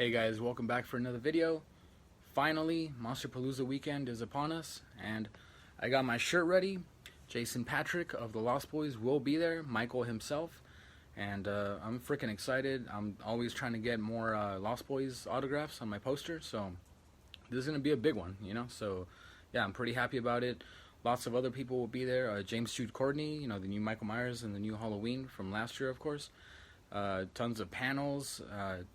Hey guys, welcome back for another video. Finally, Monsterpalooza weekend is upon us, and I got my shirt ready. Jason Patrick of the Lost Boys will be there, Michael himself, and I'm freaking excited. I'm always trying to get more Lost Boys autographs on my poster, so this is going to be a big one, you know? So, yeah, I'm pretty happy about it. Lots of other people will be there. James Jude Courtney, you know, the new Michael Myers and the new Halloween from last year, of course. Tons of panels.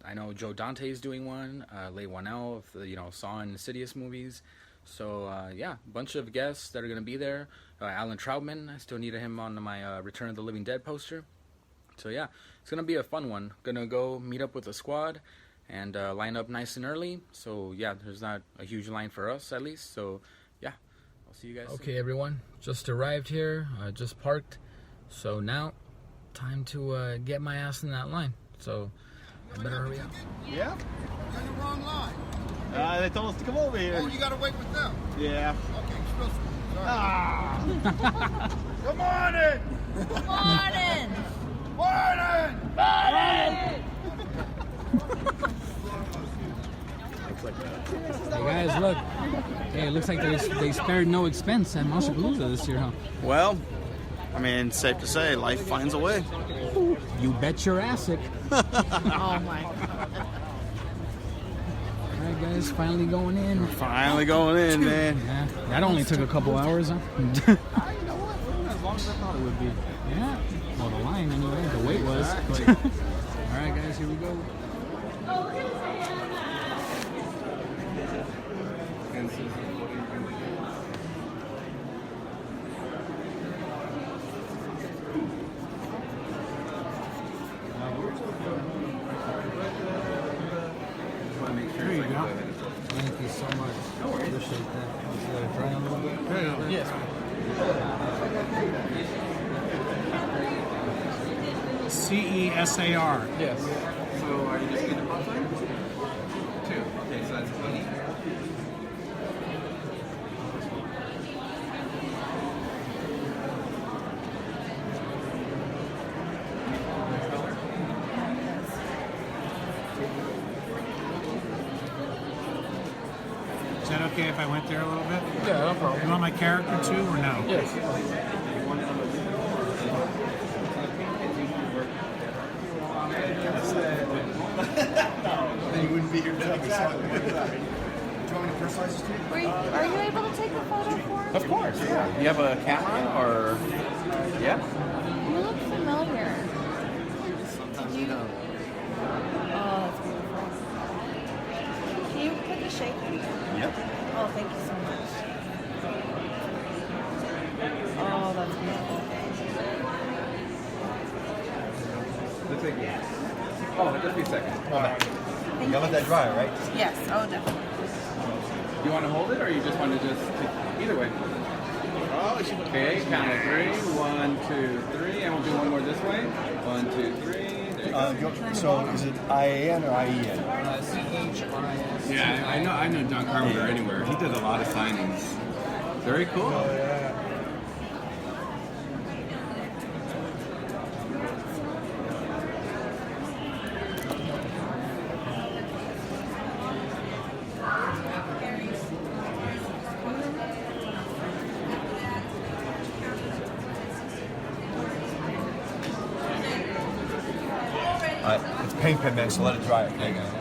I know Joe Dante is doing one. Leigh Whannell of the, Saw and Insidious movies. So yeah, a bunch of guests that are going to be there. Alan Troutman, I still need him on my Return of the Living Dead poster. So yeah, it's going to be a fun one. Gonna go meet up with the squad and line up nice and early. So yeah, there's not a huge line for us at least. So yeah, I'll see you guys soon. Okay everyone, just arrived here, just parked. So now time to get my ass in that line, so I better hurry up. Yeah? You're in the wrong line. They told us to come over here. Oh, you gotta wait with them. Yeah. Okay, you're supposed to. Sorry. Ah. Good morning! Good morning! Hey guys, look. Hey, it looks like they spared no expense at Monsterpalooza this year, huh? Well, I mean, safe to say, life finds a way. You bet your ass it. Oh my god. Alright guys, finally going in. We're finally going in, man. Yeah, that only took a couple hours, huh? You know what? As long as I thought it would be. Yeah. Well, the line anyway, the wait was. Alright guys, here we go. There you go. Thank you so much. Appreciate that. Should I try on a little bit? Yes. CESAR. Yes. So are you just getting a pop sign? 2. Okay, so that's 20. Is that okay if I went there a little bit? Yeah, no problem. You want my character too, or no? Yes. Then you wouldn't be here today. Do you want me to personalize this too? Are you able to take a photo for me? Of course, yeah. You have a camera or... Yeah? You look familiar. Sometimes you don't. Oh, that's beautiful. Can you put the shape in? Yep. Oh, thank you so much. Oh, that's beautiful. Looks like you. Oh, just be a second. Hold on. Thank You let that dry, right? Yes, oh, definitely. You want to hold it or you just want to just... Either way. Okay, count of 3. 1, 2, 3. And we'll do one more this way. 1, 2, 3. There you go. So is it IAN or IEN? CHRIS. Yeah, I know John Carpenter anywhere. He does a lot of signings. Very cool. It's paint pen, man, so let it dry. Okay, guys.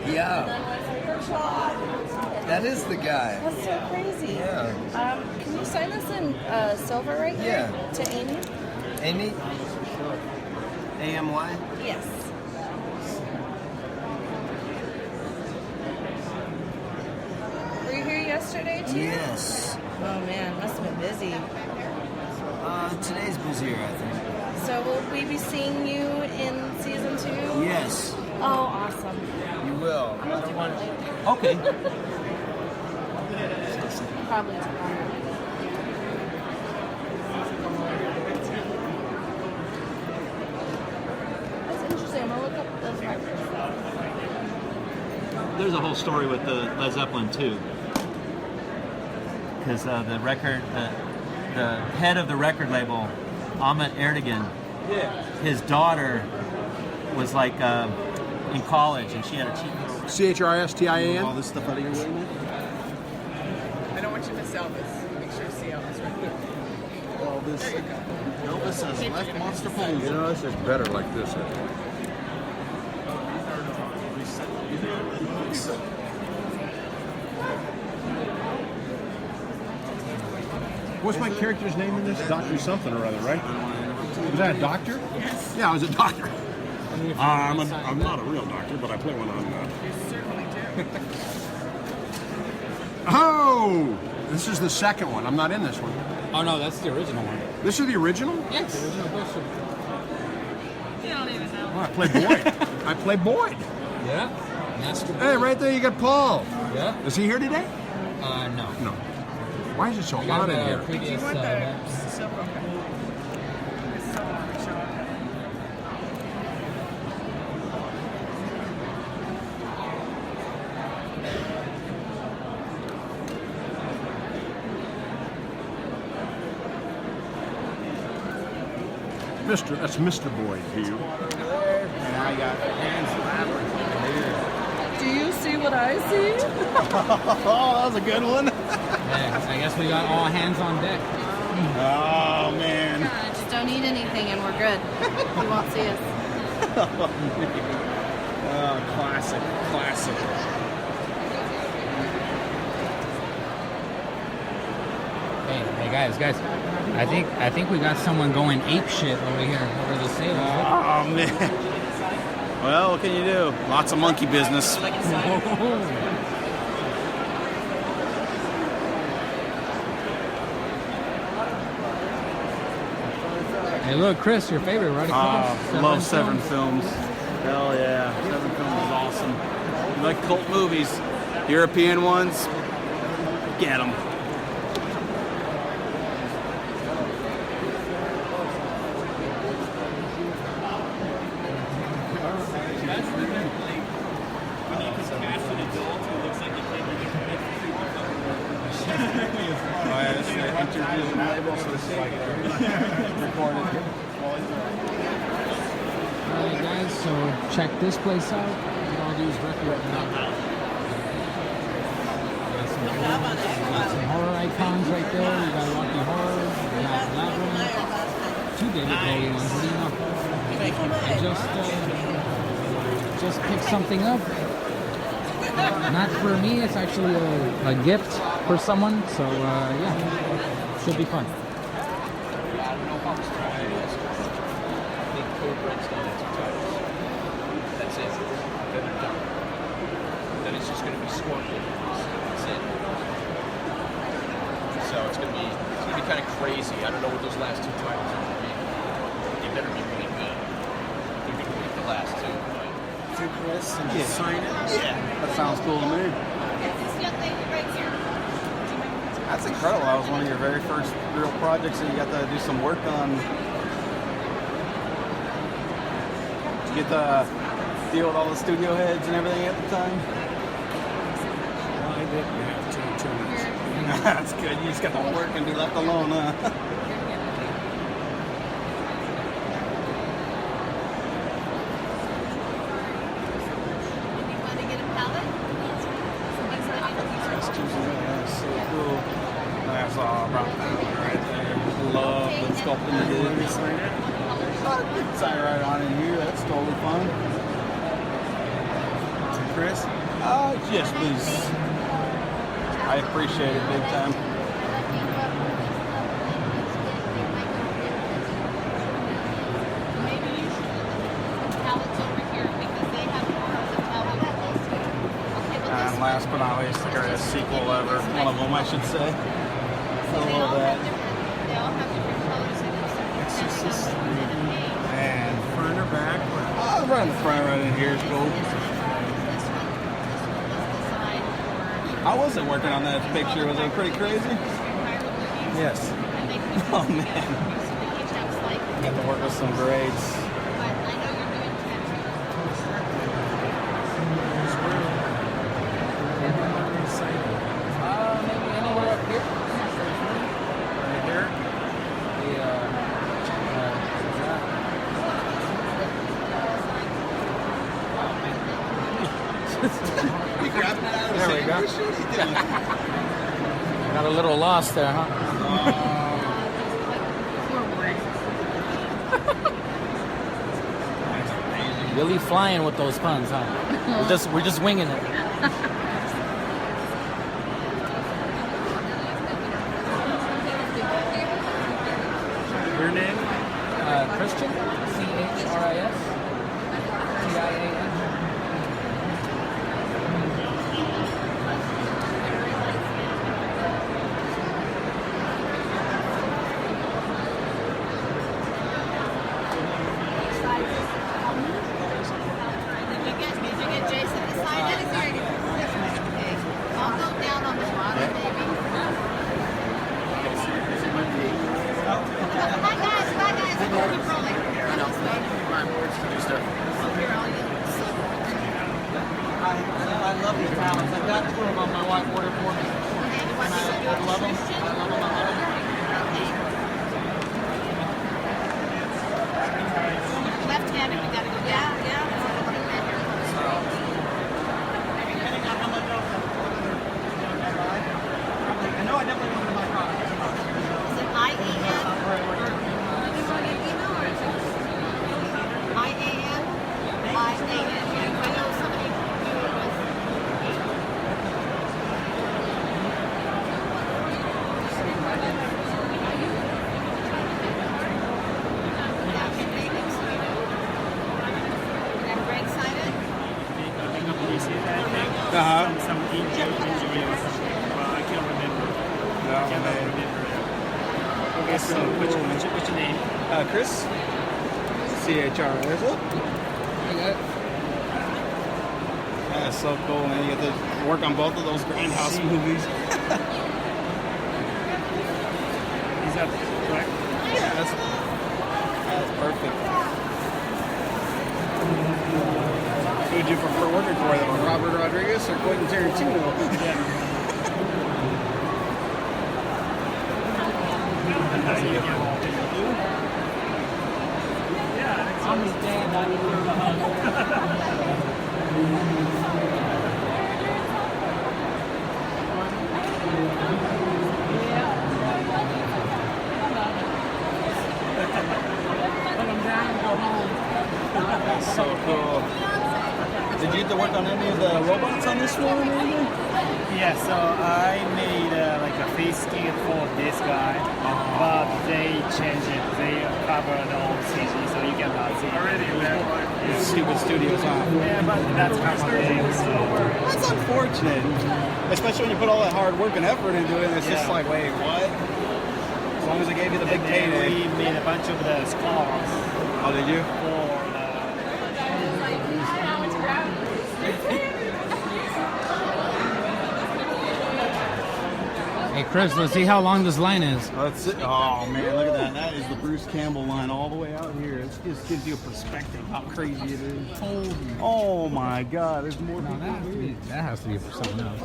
Yeah, that is the guy. That's so crazy. Yeah. Can you sign this in silver right here? Yeah. To Amy? Amy? AMY? Yes. Were you here yesterday too? Yes. Oh man, must have been busy. Today's busier, I think. So will we be seeing you in season 2? Yes, Oh, awesome. you will. Probably Okay. tomorrow. That's interesting. I'm gonna look up those records. There's a whole story with the Led Zeppelin too, because the record, the head of the record label, Ahmet Ertegun, his daughter was like in college, and she had a cheat code. All CHRSTIAN? this stuff out of your way, man? I don't want you to miss Elvis. Make sure you see Elvis right there. Elvis. Elvis has left Monsterpalooza. You know, this is better like this. I think. What's my character's name in this? Dr. something or other, right? Was that a doctor? Yes. Yeah, I was a doctor. I'm not a real doctor, but I play one on... You certainly do. Oh! This is the second one. I'm not in this one. Oh no, that's the original one. This is the original? Yes. The original poster. You don't even know. Oh, I play Boyd. I play Boyd. Yeah. Master. Hey, right there you got Paul. Yeah. Is he here today? No. No. Why is it so hot in here? Do you want the silver? Okay. It's so on the show. That's Mr. Boyd to you. And I got hands Do you see what I see? Oh, that was a good one. Yeah, I guess we got all hands on deck. Oh, man. Just don't eat anything and we're good. You won't see us. Oh, classic. Classic. Hey guys. I think we got someone going ape shit over here over the sail. Oh, man. Well, what can you do? Lots of monkey business. Hey, look, Chris, your favorite, right across. Love Seven Films. Hell yeah. Seven Films is awesome. You like cult movies, European ones, get them. Alright guys, so check this place out. Look at all these record got some horror icons right there. We got Rocky Horror, we got Labyrinth. Two David Bowie ones, what do you know? I just picked something up. Not for me, it's actually a gift for someone, so yeah, should be fun. That's it. Then they're done. Then it's just going to be Scorpion. That's it. So it's going to be kind of crazy. I don't know what those last two titles are going to be. They better be really good. They're going to be the last two. To Chris and sign it. Yeah, that sounds cool to me. That's incredible. That was one of your very first real projects that you got to do some work on. Did you get to deal with all the studio heads and everything at the time? Well, I didn't have too much. That's good. You just got to work and be left alone, huh? That's so cool. That's all about that one right there. Love the sculpting you did. Sign right on in here. That's totally fun. Chris? Yes, please. I appreciate it big time. And last but not least, the greatest sequel ever. One of them, I should say. I love that. And front or back? Right in the front, right in here is cool. How was it working on that picture? Was it pretty crazy? Yes. Oh man. Got to work with some grades. Maybe anywhere up here. Right here? He grabbed it out of the There we same go. parachute. He did. Got a little lost there, huh? Really flying with those puns, huh? We're just winging it. Your name? Christian, C-H-R-I-S, T-I-A-N. Did you get Jason to sign it? Okay. I'll go down on the bottom, maybe. Bye guys, keep rolling. Run this way. Here, I'll use silver. I love these talents. I've got two of them on my whiteboard for me. I love them. Left-handed, we gotta go down, yeah. I know I definitely want to buy products. Is it I-A-N? Are you going to email or is it I-A-N? I-A-N. I know somebody knew it was. Yeah, can they do so you know? Can have Greg sign it? Some injury or something. Well, I can't remember. I cannot remember. Okay, so what's your name? Chris. C-H-R. There's it. That's so cool, man. You get to work on both of those Grindhouse movies. Is that correct? Yeah, that's perfect. Who would you prefer working for, though? Robert Rodriguez or Quentin Tarantino? Yeah. That's so cool. Did you get to work on any of the robots on this one or anything? Yeah, so I made like a face skin for this guy, but they changed it. They covered the old CG, so you cannot see it. Already, It's stupid studios, huh? Yeah, but that's kind of thing, so. That's unfortunate. Especially when you put all that hard work and effort into it, and it's just like, wait, what? As long as they gave you the big And then payday. we made a bunch of the scars Oh, did you? for Hey, Chris, let's see how long this line is. That's it. Oh, man, look at that. That is the Bruce Campbell line all the way out here. It just gives you a perspective how crazy it is. Oh, my God. There's more people here. That has to be for someone else.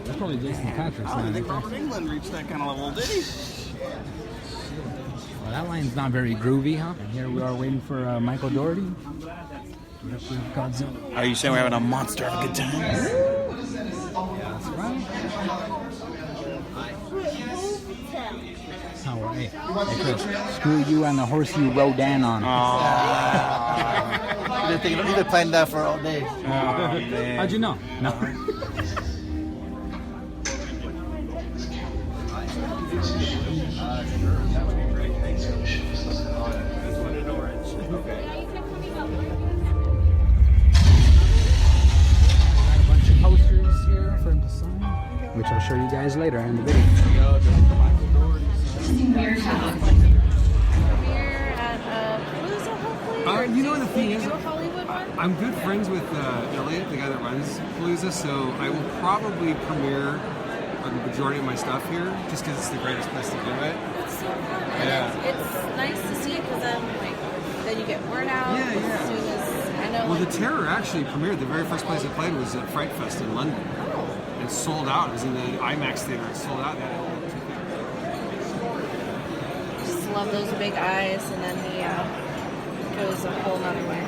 That's probably Jason Patrick's I don't line. think Robert England reached that kind of level, did he? Well, that line's not very groovy, huh? And here we are waiting for Michael Dougherty. Godzilla. Are you saying we're having a monster of a good time? That's right. Oh, hey, Chris, screw you and the horse you rode down on. You've been playing that for all day. Oh, man. How'd you know? No. Got a bunch of posters here for him to sign, which I'll show you guys later in the video. Premiere at Palooza, hopefully? You know the thing is, do a Hollywood one? I'm good friends with Elliot, the guy that runs Palooza, so I will probably premiere the majority of my stuff here, just because it's the greatest place to do it. It's so fun. Yeah. It's nice to see it because then you get word out Yeah, yeah. as soon as I know. Well, The Terror actually premiered. The very first place it played was at Fright Fest in London. Oh. It sold out. It was in the IMAX theater. It sold out. Just love those big eyes, and then he goes a whole nother way.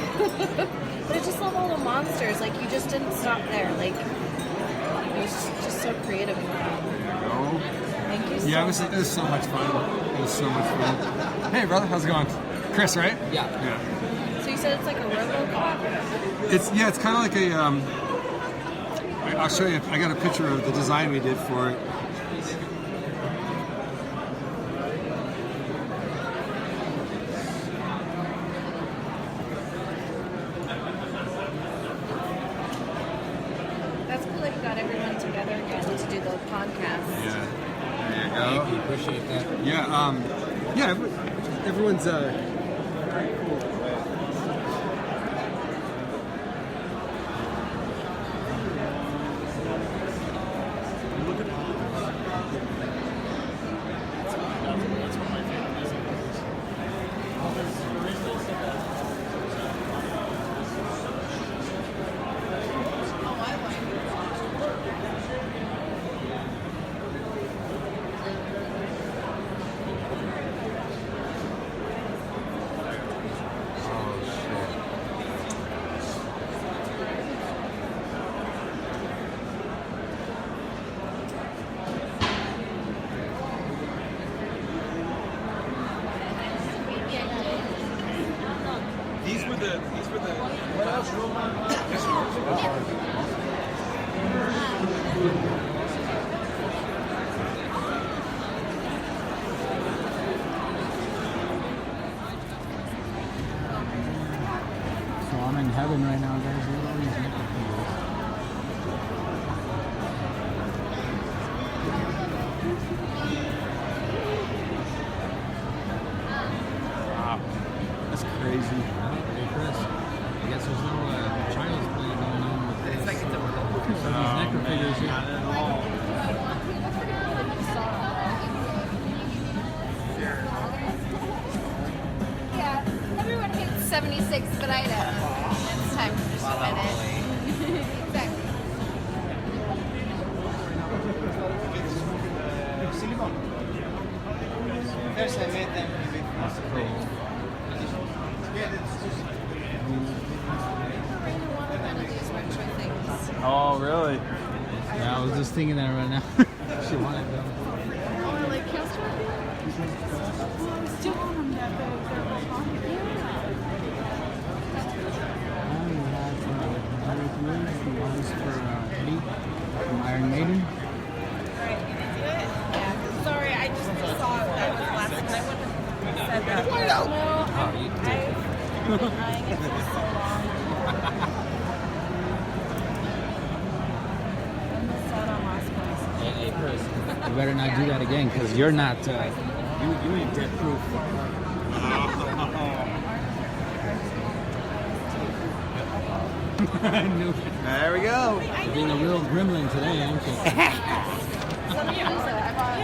But I just love all the monsters. Like, you just didn't stop there. Like, it was just so creative. No. Thank you so Yeah, much. it was so much fun. It was so much fun. Hey, brother, how's it going? Chris, right? Yeah. Yeah. So you said it's like a RoboCop? It's kind of like a. I'll show you. I got a picture of the design we did for it. That's cool that you got everyone together again to do the podcast. Yeah. There you go. Thank you. Appreciate that. Yeah. Yeah. Everyone's. These were the. So I'm in heaven right now, guys. Look at all these Mickey Wow. That's crazy. Hey, Chris. I guess there's no Chinese play going on with this. It's like it's these necro figures here. Yeah, everyone hates 76, but I know. It's time to just admit it. Exactly. Oh, really? Yeah, I was just thinking that right now. She wanted them. Or like Kelsey. Still on them that they're talking. The ones for Eddie from Iron Maiden. Yeah. Sorry, I just saw that last night. I wouldn't have said that. No, Oh, you did. I've been eyeing it for so long. I missed out on last place. Hey, Chris. You better not do that again, because you're not. You ain't dead proof. I knew it. There we go. You're being a real gremlin today, aren't you? The behavior and I brought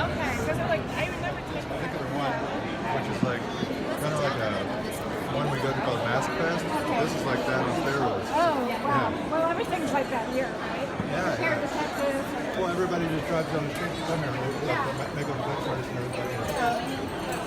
Okay, because like I would never take I think of the one which is like kind of like a one we go to called Mask Fest. This is like that on steroids. Oh, wow. Well, everything's like that here, right? Yeah, Hair yeah. detectives. Well, everybody just drives on the street to come here. Like make them sex artists and everybody.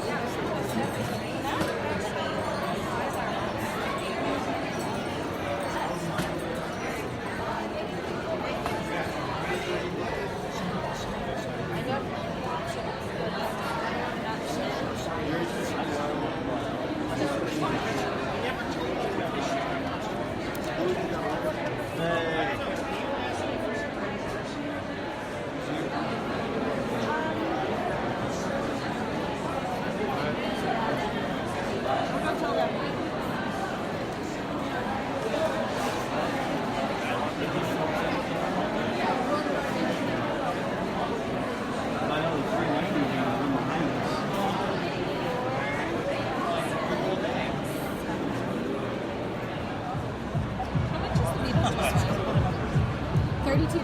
$32. $32?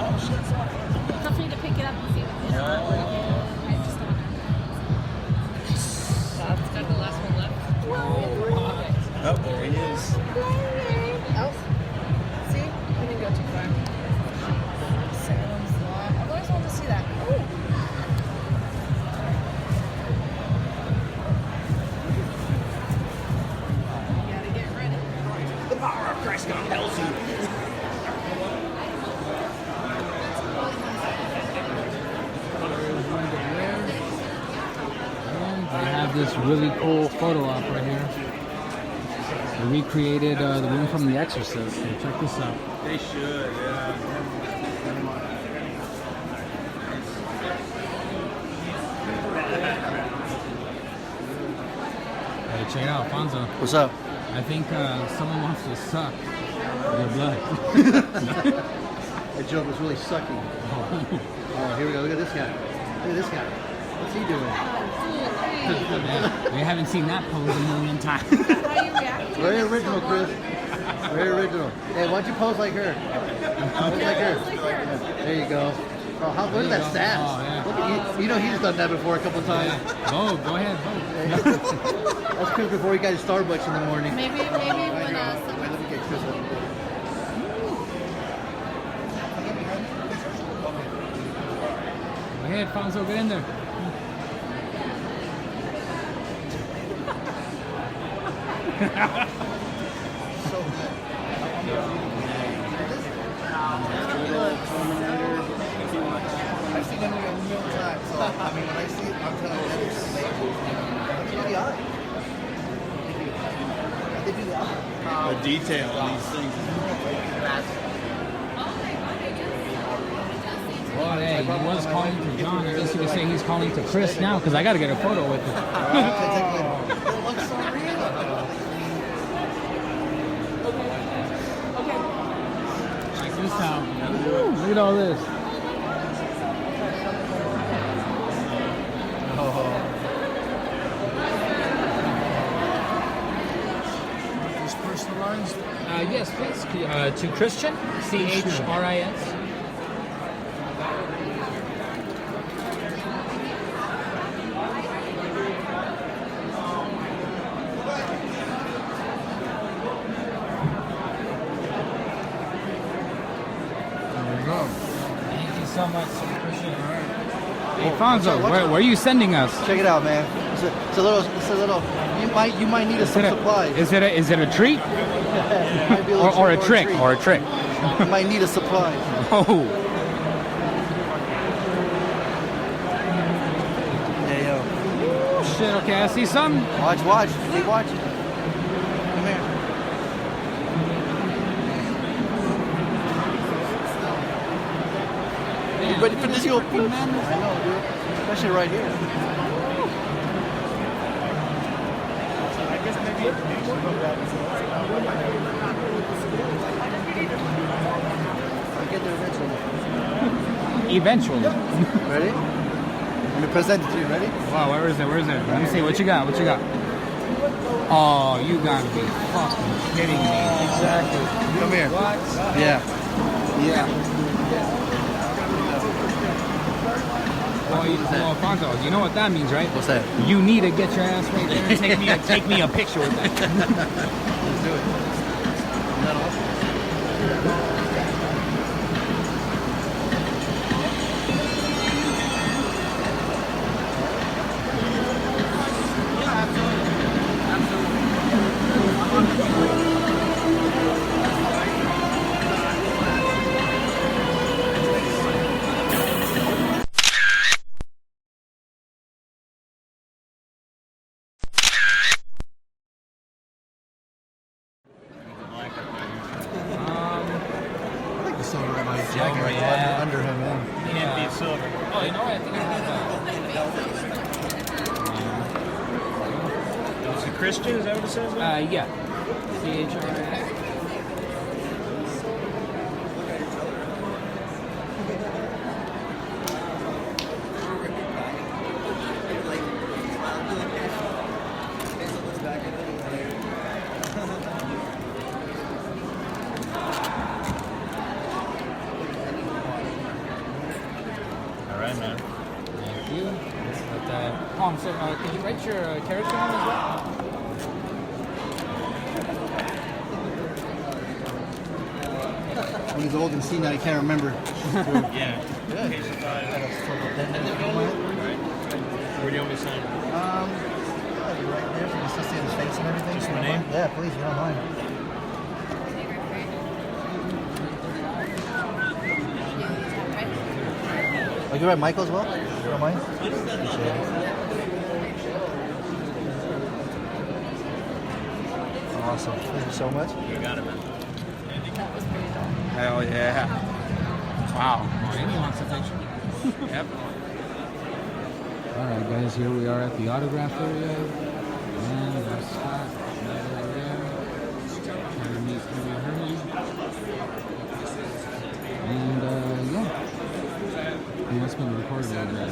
Oh, shit. Feel free to pick it up and see what's in it. I just don't know. That's got the last one left. Oh, there he is. Oh, see? We didn't go too far. Salem's Lot. I've always wanted to see that. Ooh. have this really cool photo op right here. They recreated the room from The Exorcist. So check this out. They should, yeah. Hey, check it out, Alfonso. What's up? I think someone wants to suck your blood. That joke was really sucky. Oh, here we go. Look at this guy. Look at this guy. What's he doing? Yeah, we haven't seen that pose a million times. How you react? Very original, Chris. Very original. Hey, why don't you pose like her? Pose like her. Yeah, there you go. Oh, look at that sass. Oh, yeah. Look at you know he's done that before a couple times. Yeah. Oh, go ahead. That's Chris before he got his Starbucks in the morning. Maybe when Wait, let me get Chris up. Go ahead, Alfonso, get in there. So good. I've seen him a million times, so I mean, when I see it, I'm telling you, it's amazing. The eye. They do the eye. The detail on these things. Well, hey, he was calling to John. I guess you could say he's calling to Chris now, because I got to get a photo with him. It looks so real. Check this out. Woo, look at all this. Is personalized? Yes, please. To Christian, C-H-R-I-S. Thank you so much, Christian. Hey, Fonzo, where are you sending us? Check it out, man. It's a little. You might need some supplies. Is it a treat? or a trick? Or a trick? You might need a supply. Oh. There you go. Shit. Okay, I see something. Watch. Keep watching. Come here. You ready for this? I know, dude. Especially right here. I guess maybe I'll get there eventually. Eventually. Ready? Let me present it to you. Ready? Wow, where is it? Let me see. What you got? Oh, you gotta be fucking kidding me. Exactly. Come here. What? Yeah. Well, Alfonso, you know what that means, right? What's that? You need to get your ass right there and take me a picture with that. Let's do it. Isn't that awesome? Silver in my jacket under him. can't be silver. Oh, you know what? I think I have Is it Christian? Is that what it says? yeah. C-H-R-I-S. So, can you write your character on as well? When he's old and senile, he can't remember. Yeah. Good. Where do you want me to sign? Right there, so you can still see his face and everything. Just my name? Yeah, please, you don't mind. Oh, you write Michael as well? You don't mind? Appreciate it. Awesome. Thank you so much. You got it, man. Hell yeah. Wow. Amy wants a picture. Yep. Alright guys, here we are at the autograph area. And there's Scott right over there. Trying to meet Herman. And yeah. He must have been recording over there.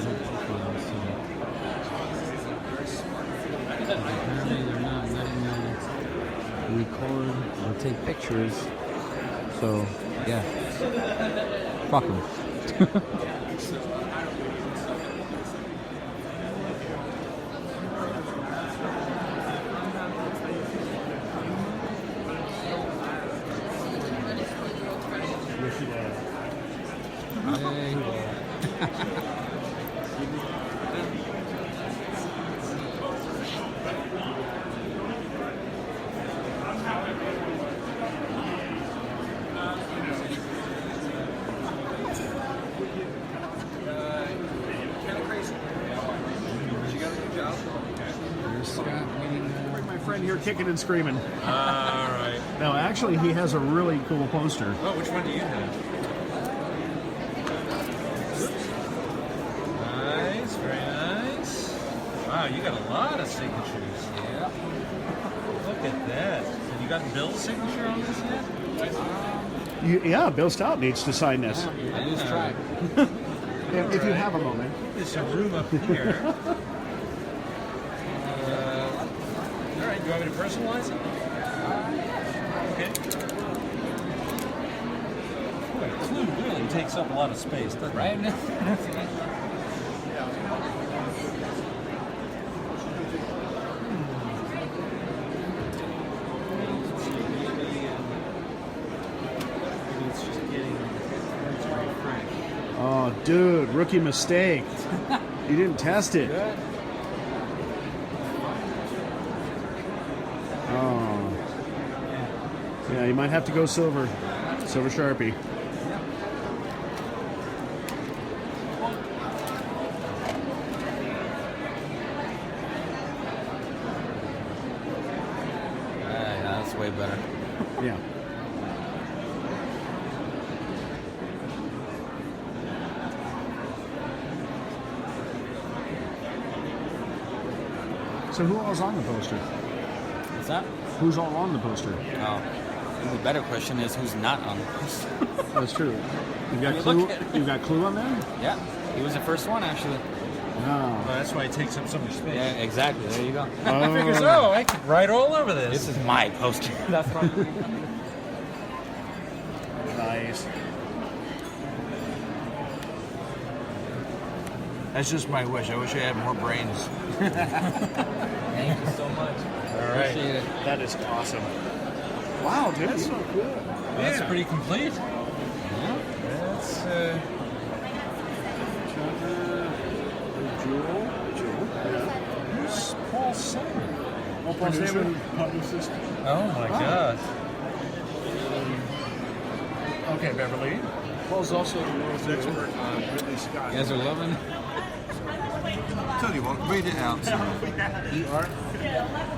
Apparently they're not letting them record or take pictures. So yeah. Fuck them. My friend here kicking and screaming. All right. No, actually, he has a really cool poster. Oh, which one do you have? Nice, very nice. Wow, you got a lot of signatures. Yeah. Look at that. Have you gotten Bill's signature on this yet? Yeah, Bill Stout needs to sign this. I just tried. If you have a moment. There's some room up here. All right, do you want me to personalize it? Okay. Boy, Clue really takes up a lot of space, doesn't it? Right? Oh, dude, rookie mistake. You didn't test it. Oh. Yeah, you might have to go silver. Silver Sharpie. Yeah, that's way better. Yeah. So who all's on the poster? What's that? Who's all on the poster? Oh. The better question is who's not on the poster. That's true. You've got I mean, Clue. look at it. You've got Clue on there. Yeah, he was the first one actually. Wow. Well, that's why it takes up so much space. Yeah, exactly. There you go. I figures, oh, I could write all over this. This is my poster. That's right. Nice. That's just my wish. I wish I had more brains. Thank you so much. All right. Appreciate it. That is awesome. Wow, dude, that's so cool. Well, that's pretty complete. Yeah. That's who's Paul Simon? Paul Simon, publicist. Oh my God. Okay, Beverly. Paul's also the world's expert on Ridley Scott. You guys are loving. Tell you what, read it out. ER.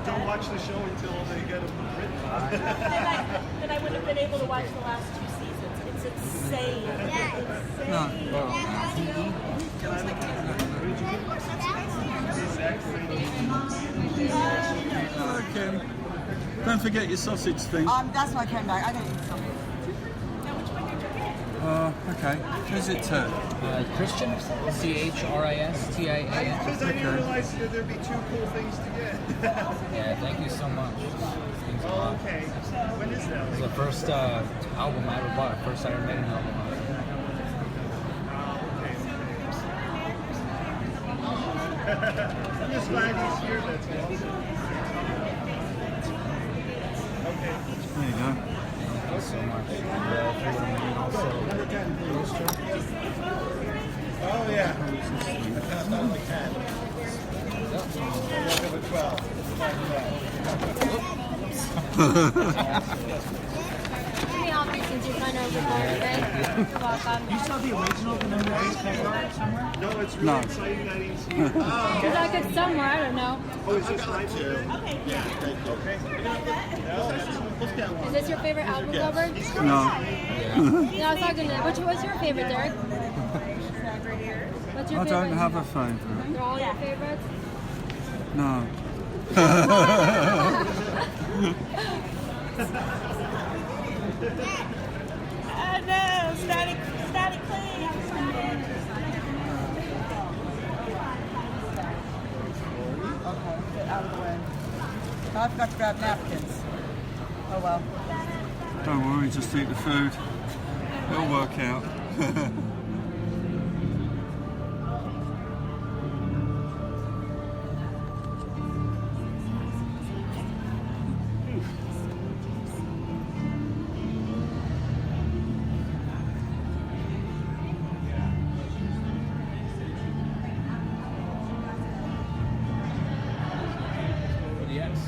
Don't watch the show until they get them written. Then I wouldn't have been able to watch the last 2 seasons. It's insane. Okay. Don't forget your sausage thing. That's my came back. I don't eat something. Okay. Who's it to? Christian? CHRISTIAN. Because I didn't realize there'd be 2 cool things to get. Yeah, thank you so much. Things a lot. Okay. When is that? It's the first album I ever bought. First Iron Maiden album. I'm just glad he's here. That's awesome. Okay. There you go. Thank you so much. Number 10, please. Oh, yeah. Number 10. Number 12. Give me all these since you kind of recorded it. You're welcome. You saw the original, the number 8 somewhere? No, it's really No. exciting that he's Because I could somewhere, I don't know. Oh, is this right here? Okay, yeah. Okay. Is this your favorite album cover? No. No, I was talking to what's your favorite, Derek? What's your I favorite? don't have a favorite. They're all your favorites? No. Oh no, static clean. Okay, get out of the way. Oh, I forgot to grab napkins. Oh well. Don't worry, just eat the food. It'll work out. Yes.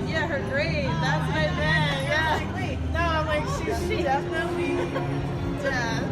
Yeah, her grade. That's what I meant. Yeah. No, I'm like, she definitely does.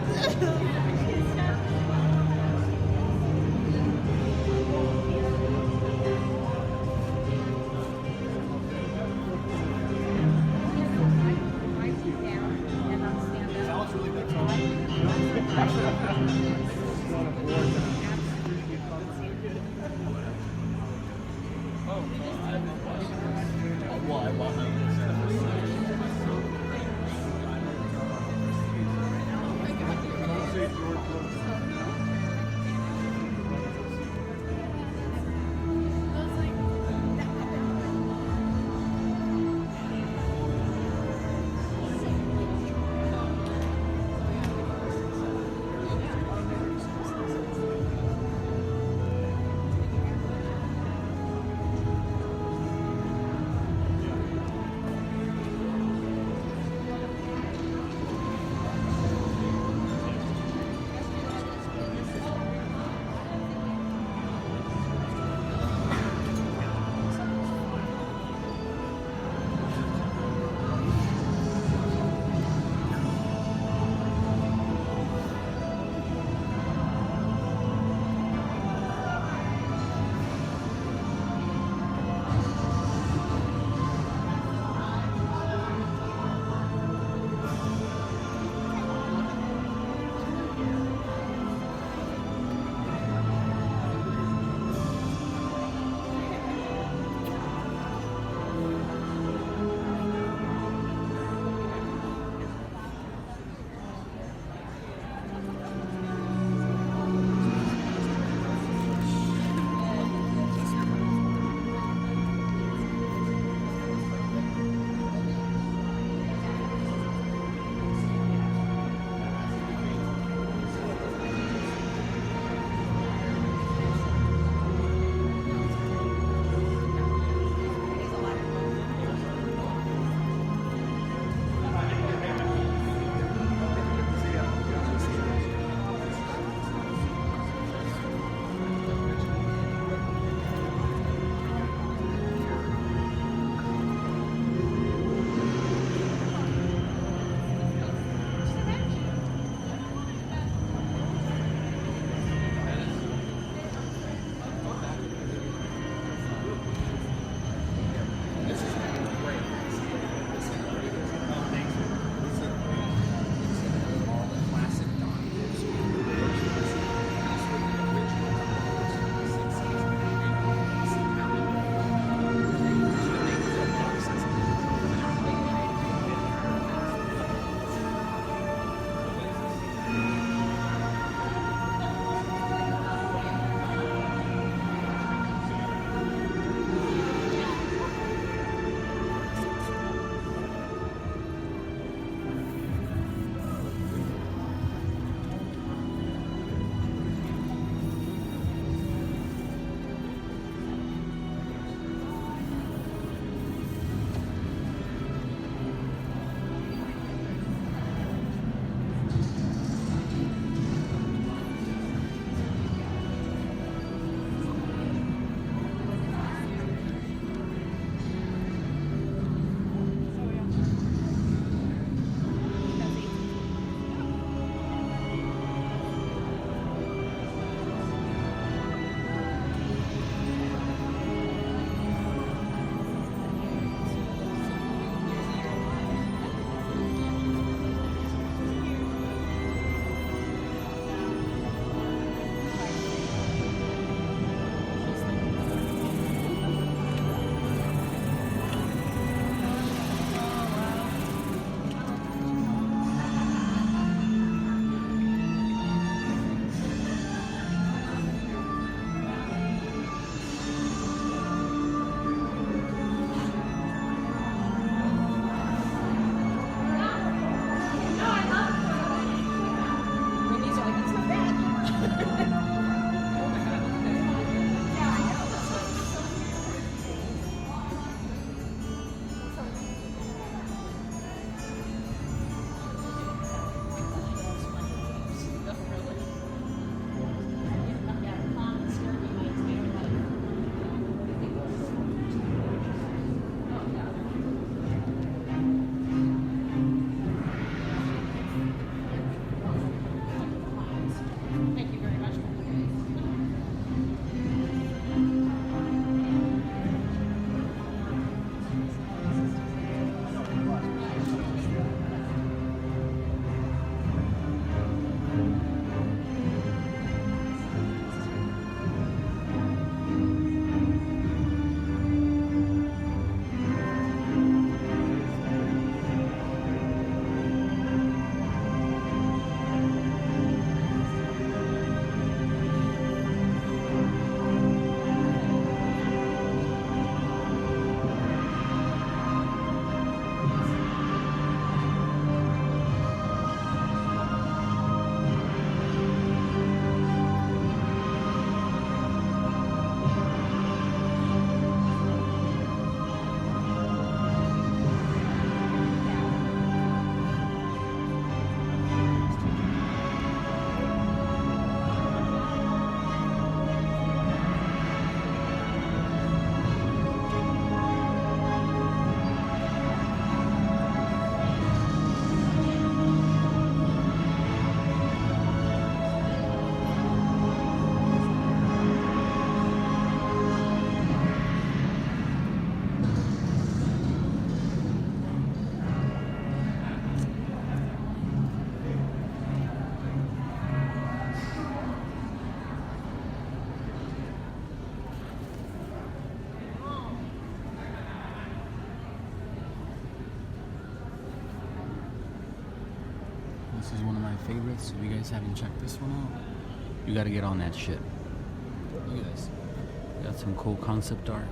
This is one of my favorites. If you guys haven't checked this one out, you gotta get on that shit. Look at this. Got some cool concept art.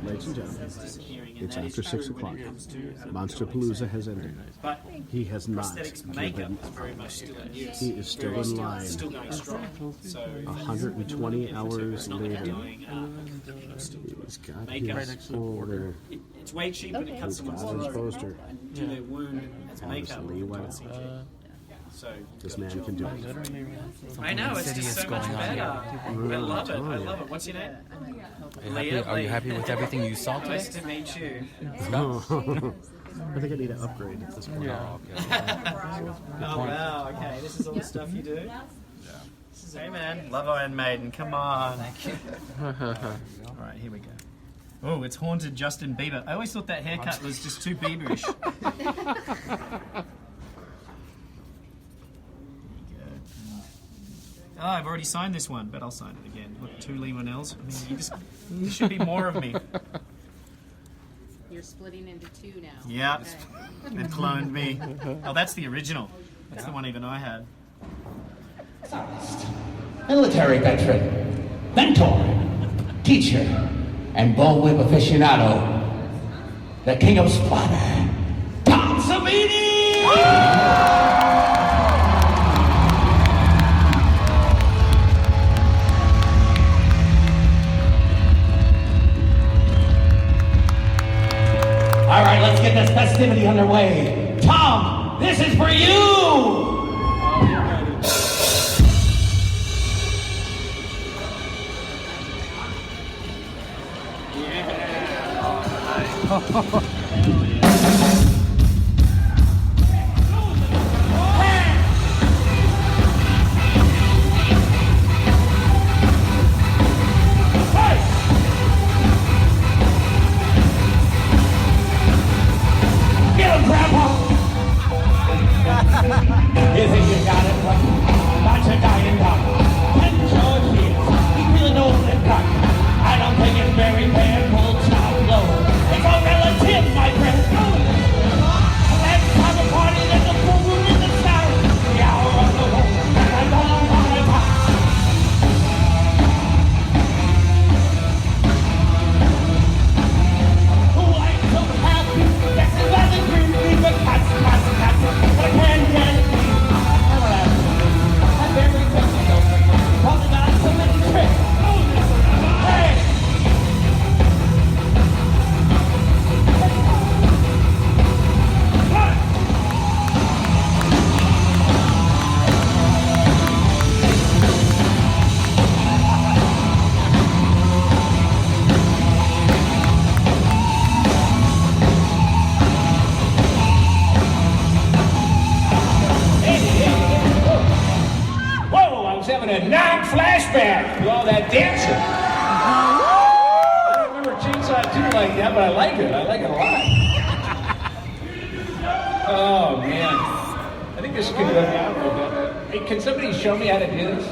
Ladies and gentlemen, it's after 6 o'clock. Monsterpalooza has ended. But He has not prosthetics given makeup is very much still in use. He is still in line. Still going strong. So 120 hours later, doing, he's got makeup. his folder. It's way cheaper to cut He's someone's got his throat poster. and do their wound as makeup. Honestly, than well, CG. So This man can do it. I know, it's just so much better. I love it. I love it. What's your name? Are you happy with everything you saw today? Nice to meet you. I think I need to upgrade at this point. Yeah. Oh wow, okay. This is all the stuff you do? Hey man, Love Iron Maiden, come on. Thank you. Alright, here we go. Oh, it's haunted Justin Bieber. I always thought that haircut was just too Bieberish. Oh, I've already signed this one, but I'll sign it again. Look, 2 Lee Winnells. I mean, there should be more of me. You're splitting into 2 now. Yeah, Okay. they cloned me. Oh, that's the original. That's the one even I had. Military veteran, mentor, teacher, and bullwhip aficionado, the king of splatter, Tom Savini! All right, let's get this festivity underway. Tom, this is for you! that dancer. I don't remember Chainsaw 2 like that, but I like it. I like it a lot. Oh, man. I think this could go down a little bit. Hey, can somebody show me how to do this?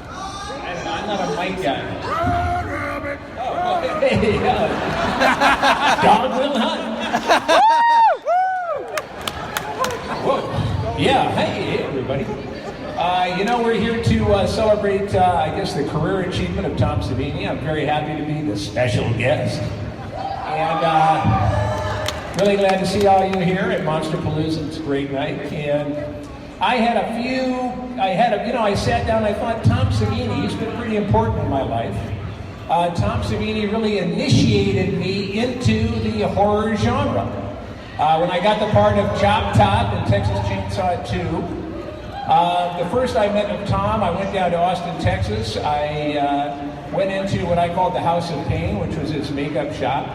I'm not a mic guy. Oh, hey, dog will hunt. Whoa. Yeah, hey, everybody. We're here to celebrate, I guess, the career achievement of Tom Savini. I'm very happy to be the special guest. And really glad to see all you here at Monsterpalooza. It's a great night. And I sat down and I thought, Tom Savini, he's been pretty important in my life. Tom Savini really initiated me into the horror genre. When I got the part of Chop Top in Texas Chainsaw 2, the first I met of Tom, I went down to Austin, Texas. I went into what I called the House of Pain, which was his makeup shop.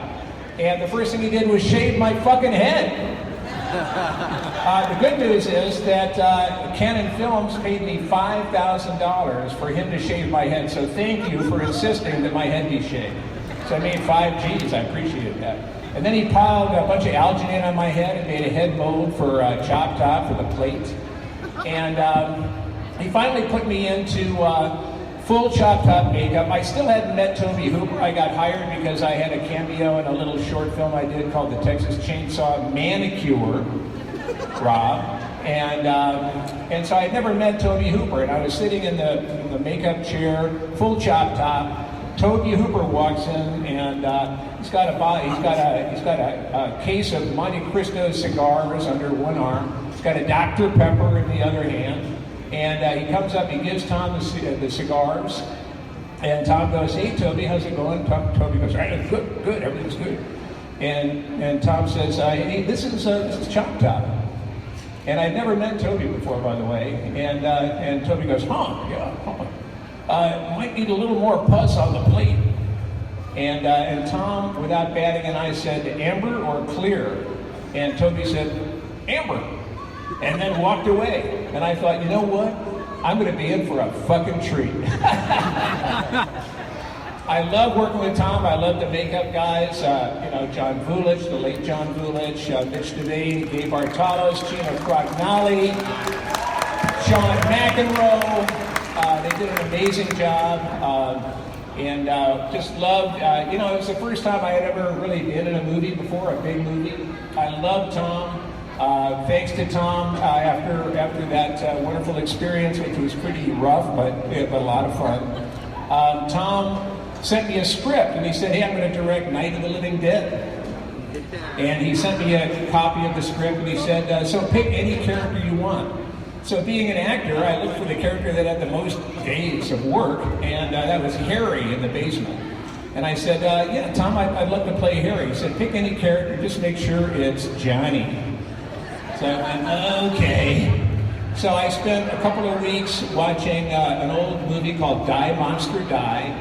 And the first thing he did was shave my fucking head. The good news is that Canon Films paid me $5,000 for him to shave my head, so thank you for insisting that my head be shaved. So I made 5 G's, I appreciated that. And then he piled a bunch of alginate on my head and made a head mold for Chop Top for the plate. And he finally put me into full Chop Top makeup. I still hadn't met Toby Hooper. I got hired because I had a cameo in a little short film I did called the Texas Chainsaw Manicure, Rob. And so I had never met Toby Hooper. And I was sitting in the makeup chair, full Chop Top. Toby Hooper walks in and he's got a case of Monte Cristo cigars under one arm. He's got a Dr. Pepper in the other hand. And he comes up, he gives Tom the cigars, and Tom goes, "Hey, Toby, how's it going?" Toby goes, "Right, good, everything's good." And Tom says, "Hey, this is Chop Top." And I'd never met Toby before, by the way. And Toby goes, "Might need a little more pus on the plate." And Tom, without batting an eye, said, "Amber or clear?" And Toby said, "Amber." And then walked away. And I thought, you know what? I'm going to be in for a fucking treat. I love working with Tom. I love the makeup guys. John Vulich, the late John Vulich, Mitch Devane, Gabe Bartalos, Gino Crognali, Sean McEnroe. They did an amazing job. And just loved, it was the first time I had ever really been in a movie before, a big movie. I love Tom. Thanks to Tom after that wonderful experience, which was pretty rough, but a lot of fun. Tom sent me a script and he said, "Hey, I'm going to direct Night of the Living Dead." And he sent me a copy of the script and he said, "So pick any character you want." So being an actor, I looked for the character that had the most days of work, and that was Harry in the basement. And I said, "Yeah, Tom, I'd love to play Harry." He said, "Pick any character, just make sure it's Johnny." So I went, okay. So I spent a couple of weeks watching an old movie called Die, Monster, Die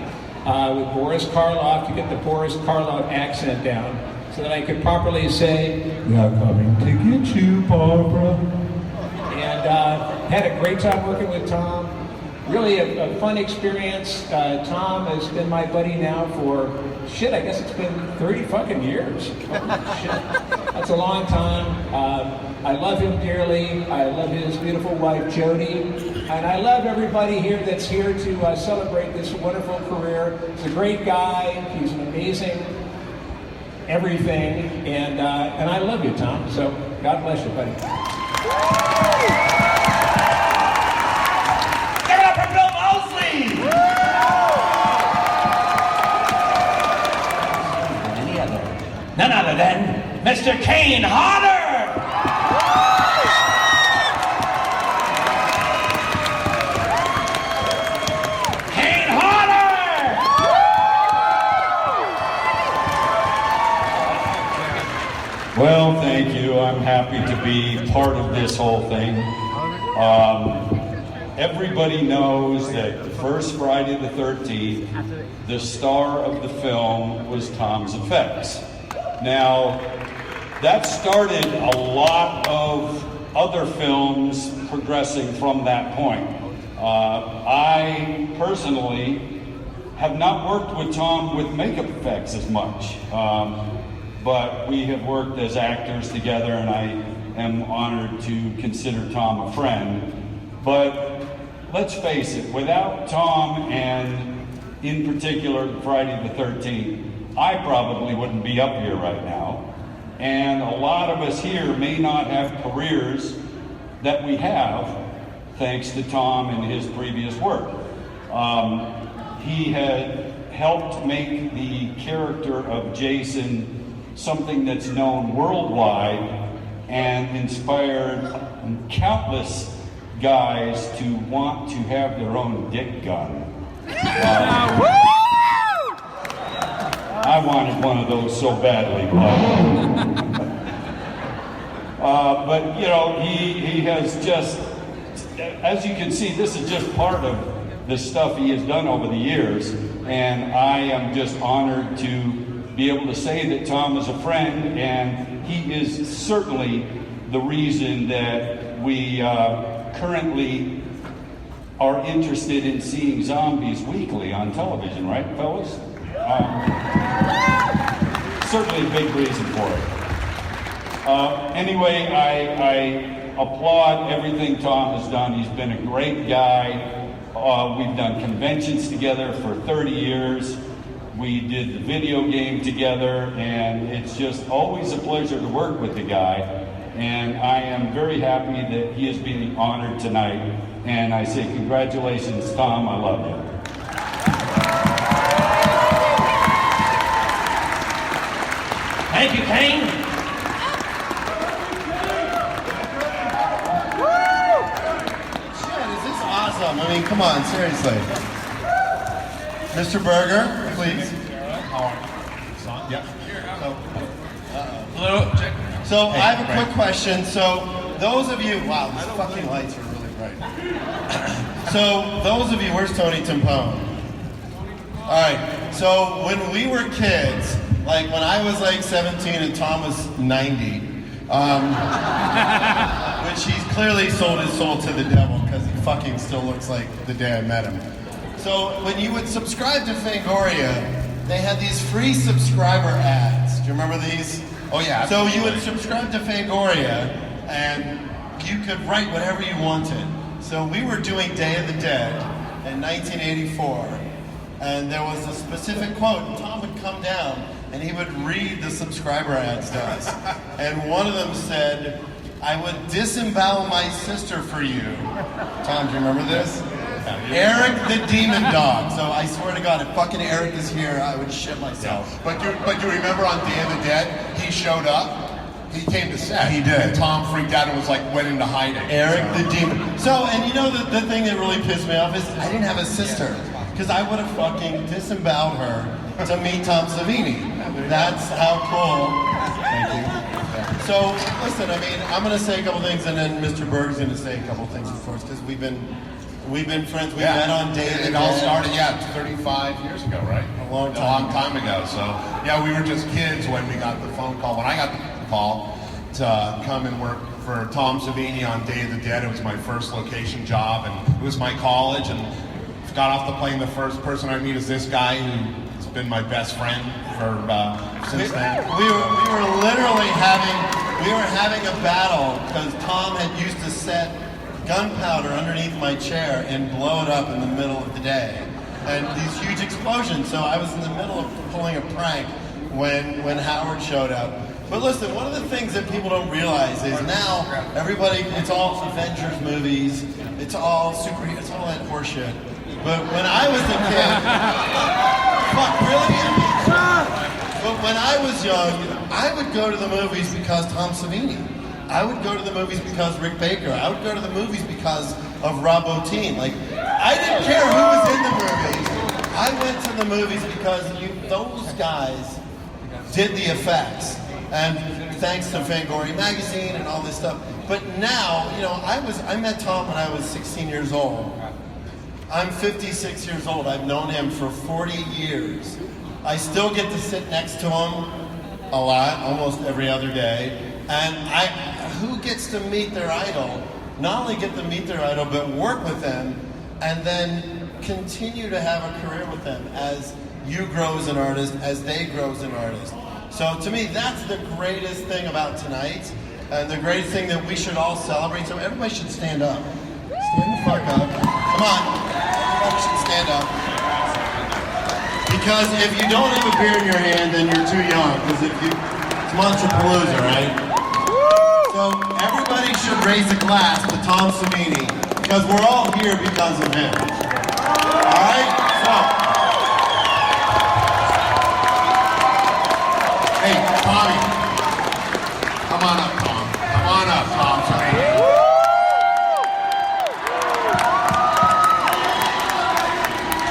with Boris Karloff to get the Boris Karloff accent down so that I could properly say, "They're coming to get you, Barbara." And had a great time working with Tom. Really a fun experience. Tom has been my buddy now for, I guess it's been 30 fucking years. Shit. That's a long time. I love him dearly. I love his beautiful wife, Jody. And I love everybody here that's here to celebrate this wonderful career. He's a great guy. He's an amazing everything. And I love you, Tom. So God bless you, buddy. Give it up for Bill Mosley! None other than Mr. Kane Hodder! Kane Hodder! Well, thank you. I'm happy to be part of this whole thing. Everybody knows that the first Friday the 13th, the star of the film was Tom's Effects. Now, that started a lot of other films progressing from that point. I personally have not worked with Tom with makeup effects as much, but we have worked as actors together, and I am honored to consider Tom a friend. But let's face it, without Tom, and in particular Friday the 13th, I probably wouldn't be up here right now. And a lot of us here may not have careers that we have thanks to Tom and his previous work. He had helped make the character of Jason something that's known worldwide and inspired countless guys to want to have their own dick gun. I wanted one of those so badly, but you know, he has just, as you can see, this is just part of the stuff he has done over the years, and I am just honored to be able to say that Tom is a friend, and he is certainly the reason that we currently are interested in seeing zombies weekly on television, right, fellas? Certainly a big reason for it. Anyway, I applaud everything Tom has done. He's been a great guy. We've done conventions together for 30 years. We did the video game together, and it's just always a pleasure to work with the guy. And I am very happy that he is being honored tonight. And I say congratulations, Tom. I love you. Thank you, Kane. Shit, is this awesome? I mean, come on, seriously. Mr. Berger, please. How are you? Yeah. Hello. So I have a quick question. So those of you, wow, these fucking lights are really bright. So those of you, where's Tony Timpone? All right. So when we were kids, like when I was like 17 and Tom was 90, which he's clearly sold his soul to the devil because he fucking still looks like the day I met him. So when you would subscribe to Fangoria, they had these free subscriber ads. Do you remember these? Oh yeah. So you would subscribe to Fangoria and you could write whatever you wanted. So we were doing Day of the Dead in 1984, and there was a specific quote, and Tom would come down and he would read the subscriber ads to us. And one of them said, "I would disembowel my sister for you." Tom, do you remember this? Eric the Demon Dog. So I swear to God, if fucking Eric is here, I would shit myself. But do you remember on Day of the Dead, he showed up? He came to set. He did. And Tom freaked out and was like, went into hiding. Eric the Demon. So, and you know the thing that really pissed me off is I didn't have a sister. Because I would have fucking disemboweled her to meet Tom Savini. That's how cool. Thank you. So, listen, I mean, I'm going to say a couple things, and then Mr. Berg's going to say a couple things, of course, because we've been friends. We met on Day of the Dead. It all started, 35 years ago, right? A long time ago. So, yeah, we were just kids when we got the phone call. When I got the call to come and work for Tom Savini on Day of the Dead, it was my first location job, and it was my college, and got off the plane, the first person I meet is this guy who's been my best friend for since then. We were literally having a battle because Tom had used to set gunpowder underneath my chair and blow it up in the middle of the day. And these huge explosions. So I was in the middle of pulling a prank when Howard showed up. But listen, one of the things that people don't realize is now everybody, it's all Avengers movies, it's all superheroes, it's all that horseshit. But when I was a kid, fuck, really? But when I was young, I would go to the movies because Tom Savini. I would go to the movies because Rick Baker. I would go to the movies because of Rob Bottin. Like, I didn't care who was in the movies. I went to the movies because those guys did the effects. And thanks to Fangoria Magazine and all this stuff. But now, you know, I met Tom when I was 16 years old. I'm 56 years old. I've known him for 40 years. I still get to sit next to him a lot, almost every other day. And who gets to meet their idol? Not only get to meet their idol, but work with them. and then continue to have a career with them as you grow as an artist, as they grow as an artist. So to me, that's the greatest thing about tonight, and the greatest thing that we should all celebrate. So everybody should stand up. Stand the fuck up. Come on. Everybody should stand up. Because if you don't have a beer in your hand, then you're too young. Because it's Monsterpalooza, right? So everybody should raise a glass to Tom Savini, because we're all here because of him. All right? So, hey, Tommy, come on up, Tom. Come on up, Tom Savini.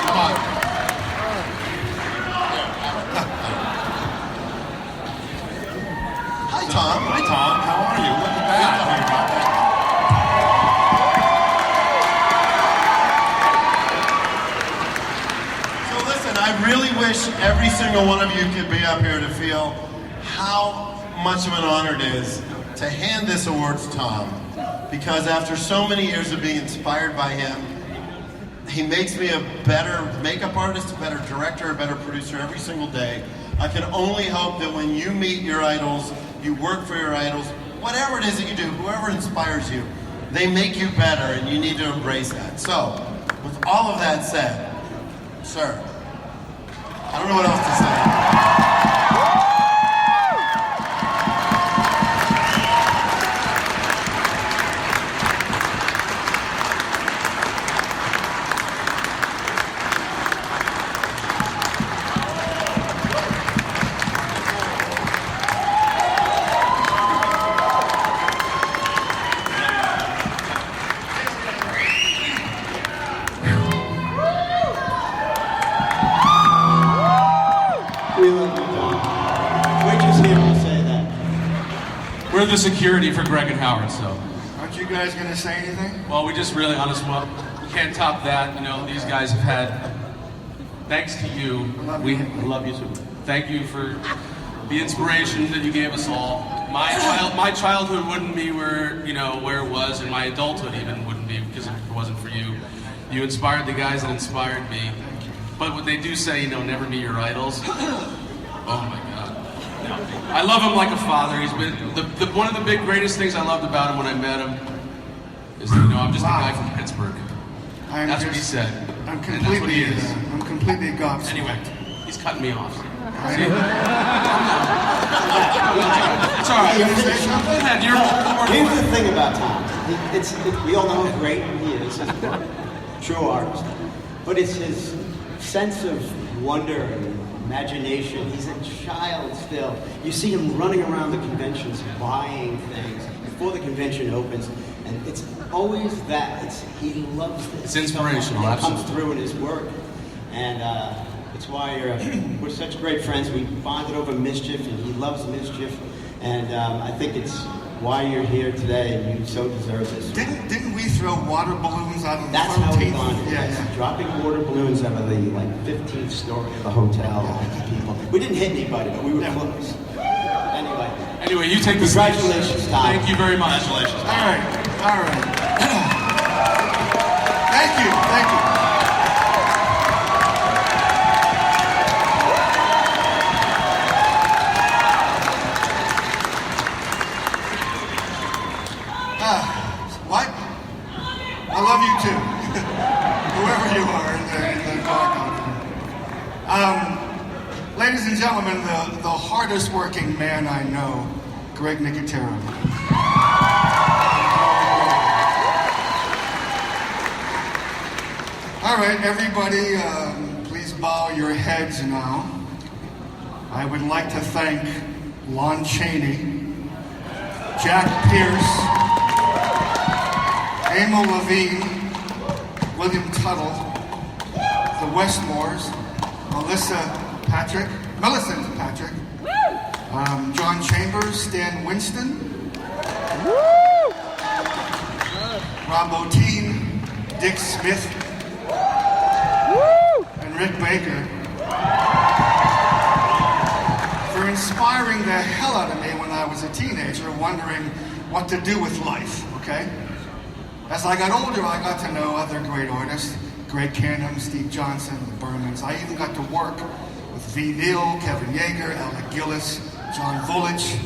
Come on. Hi, Tom. Hi, Tom. How are you? Look at that. So listen, I really wish every single one of you could be up here to feel how much of an honor it is to hand this award to Tom. Because after so many years of being inspired by him, he makes me a better makeup artist, a better director, a better producer every single day. I can only hope that when you meet your idols, you work for your idols, whatever it is that you do, whoever inspires you, they make you better, and you need to embrace that. So, with all of that said, sir, I don't know what else to say. We're the security for Greg and Howard, so. Aren't you guys going to say anything? Well, we just really, honest, well, we can't top that. You know, these guys have had, thanks to you, we love you too. Thank you for the inspiration that you gave us all. My childhood wouldn't be where, you know, where it was, and my adulthood even wouldn't be because if it wasn't for you. You inspired the guys that inspired me. But what they do say, you know, never meet your idols. Oh my God. I love him like a father. He's been one of the greatest things I loved about him when I met him is that, you know, I'm just a guy from Pittsburgh. That's what he said. I'm and that's what he is. I'm completely gobsmacked. Anyway, he's cutting me off. See? It's all right. Go ahead. Here's the thing about Tom. We all know how great he is as a true artist. But it's his sense of wonder and imagination. He's a child still. You see him running around the conventions buying things before the convention opens, and it's always that. He loves this. It's inspirational, It absolutely. comes through in his work, and it's why we're such great friends. We bonded over mischief, and he loves mischief, and I think it's why you're here today, and you so deserve this. Didn't we throw water balloons out of the 13th? That's how we bonded. Yeah. Dropping water balloons out of the 15th story of the hotel. People. We didn't hit anybody, but we were close. Anyway, you take the Congratulations, Tom. Thank you very much. Congratulations, All right. Thank you. What? I love you too. Whoever you are in the car. Ladies and gentlemen, the hardest working man I know, Greg Nicotero. All right, everybody, please bow your heads now. I would like to thank Lon Chaney, Jack Pierce, Emil Levine, William Tuttle, the Westmores, Millicent Patrick, John Chambers, Stan Winston, Rob Bottin, Dick Smith, and Rick Baker for inspiring the hell out of me when I was a teenager, wondering what to do with life, okay? As I got older, I got to know other great artists. Greg Canham, Steve Johnson, the Bermans. I even got to work with V. Neal, Kevin Yeager, Alec Gillis, John Vulich,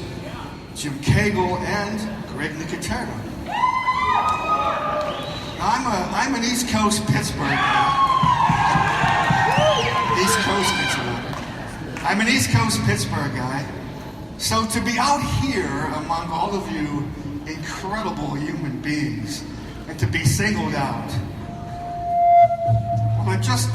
Jim Cagle, and Greg Nicotero. I'm an East Coast Pittsburgh guy. East Coast Pittsburgh. I'm an East Coast Pittsburgh guy. So to be out here among all of you incredible human beings and to be singled out, well, it just...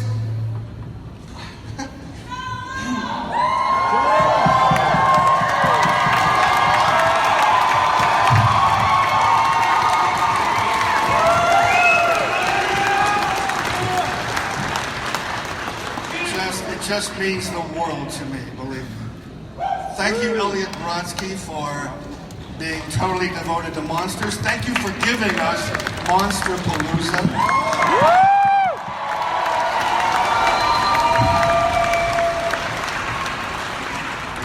It just means the world to me, believe me. Thank you, Elliot Brodsky, for being totally devoted to monsters. Thank you for giving us Monsterpalooza.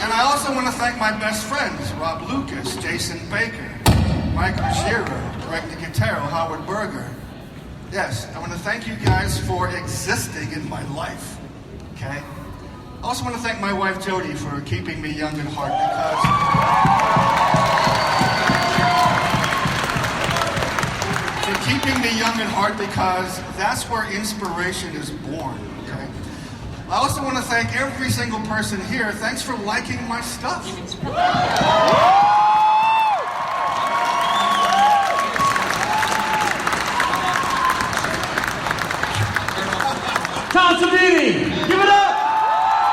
And I also want to thank my best friends, Rob Lucas, Jason Baker, Mike Ruggiero, Greg Nicotero, Howard Berger. Yes, I want to thank you guys for existing in my life. Okay? I also want to thank my wife Jody for keeping me young at heart because that's where inspiration is born. Okay? I also want to thank every single person here. Thanks for liking my stuff. Tom Savini, give it up!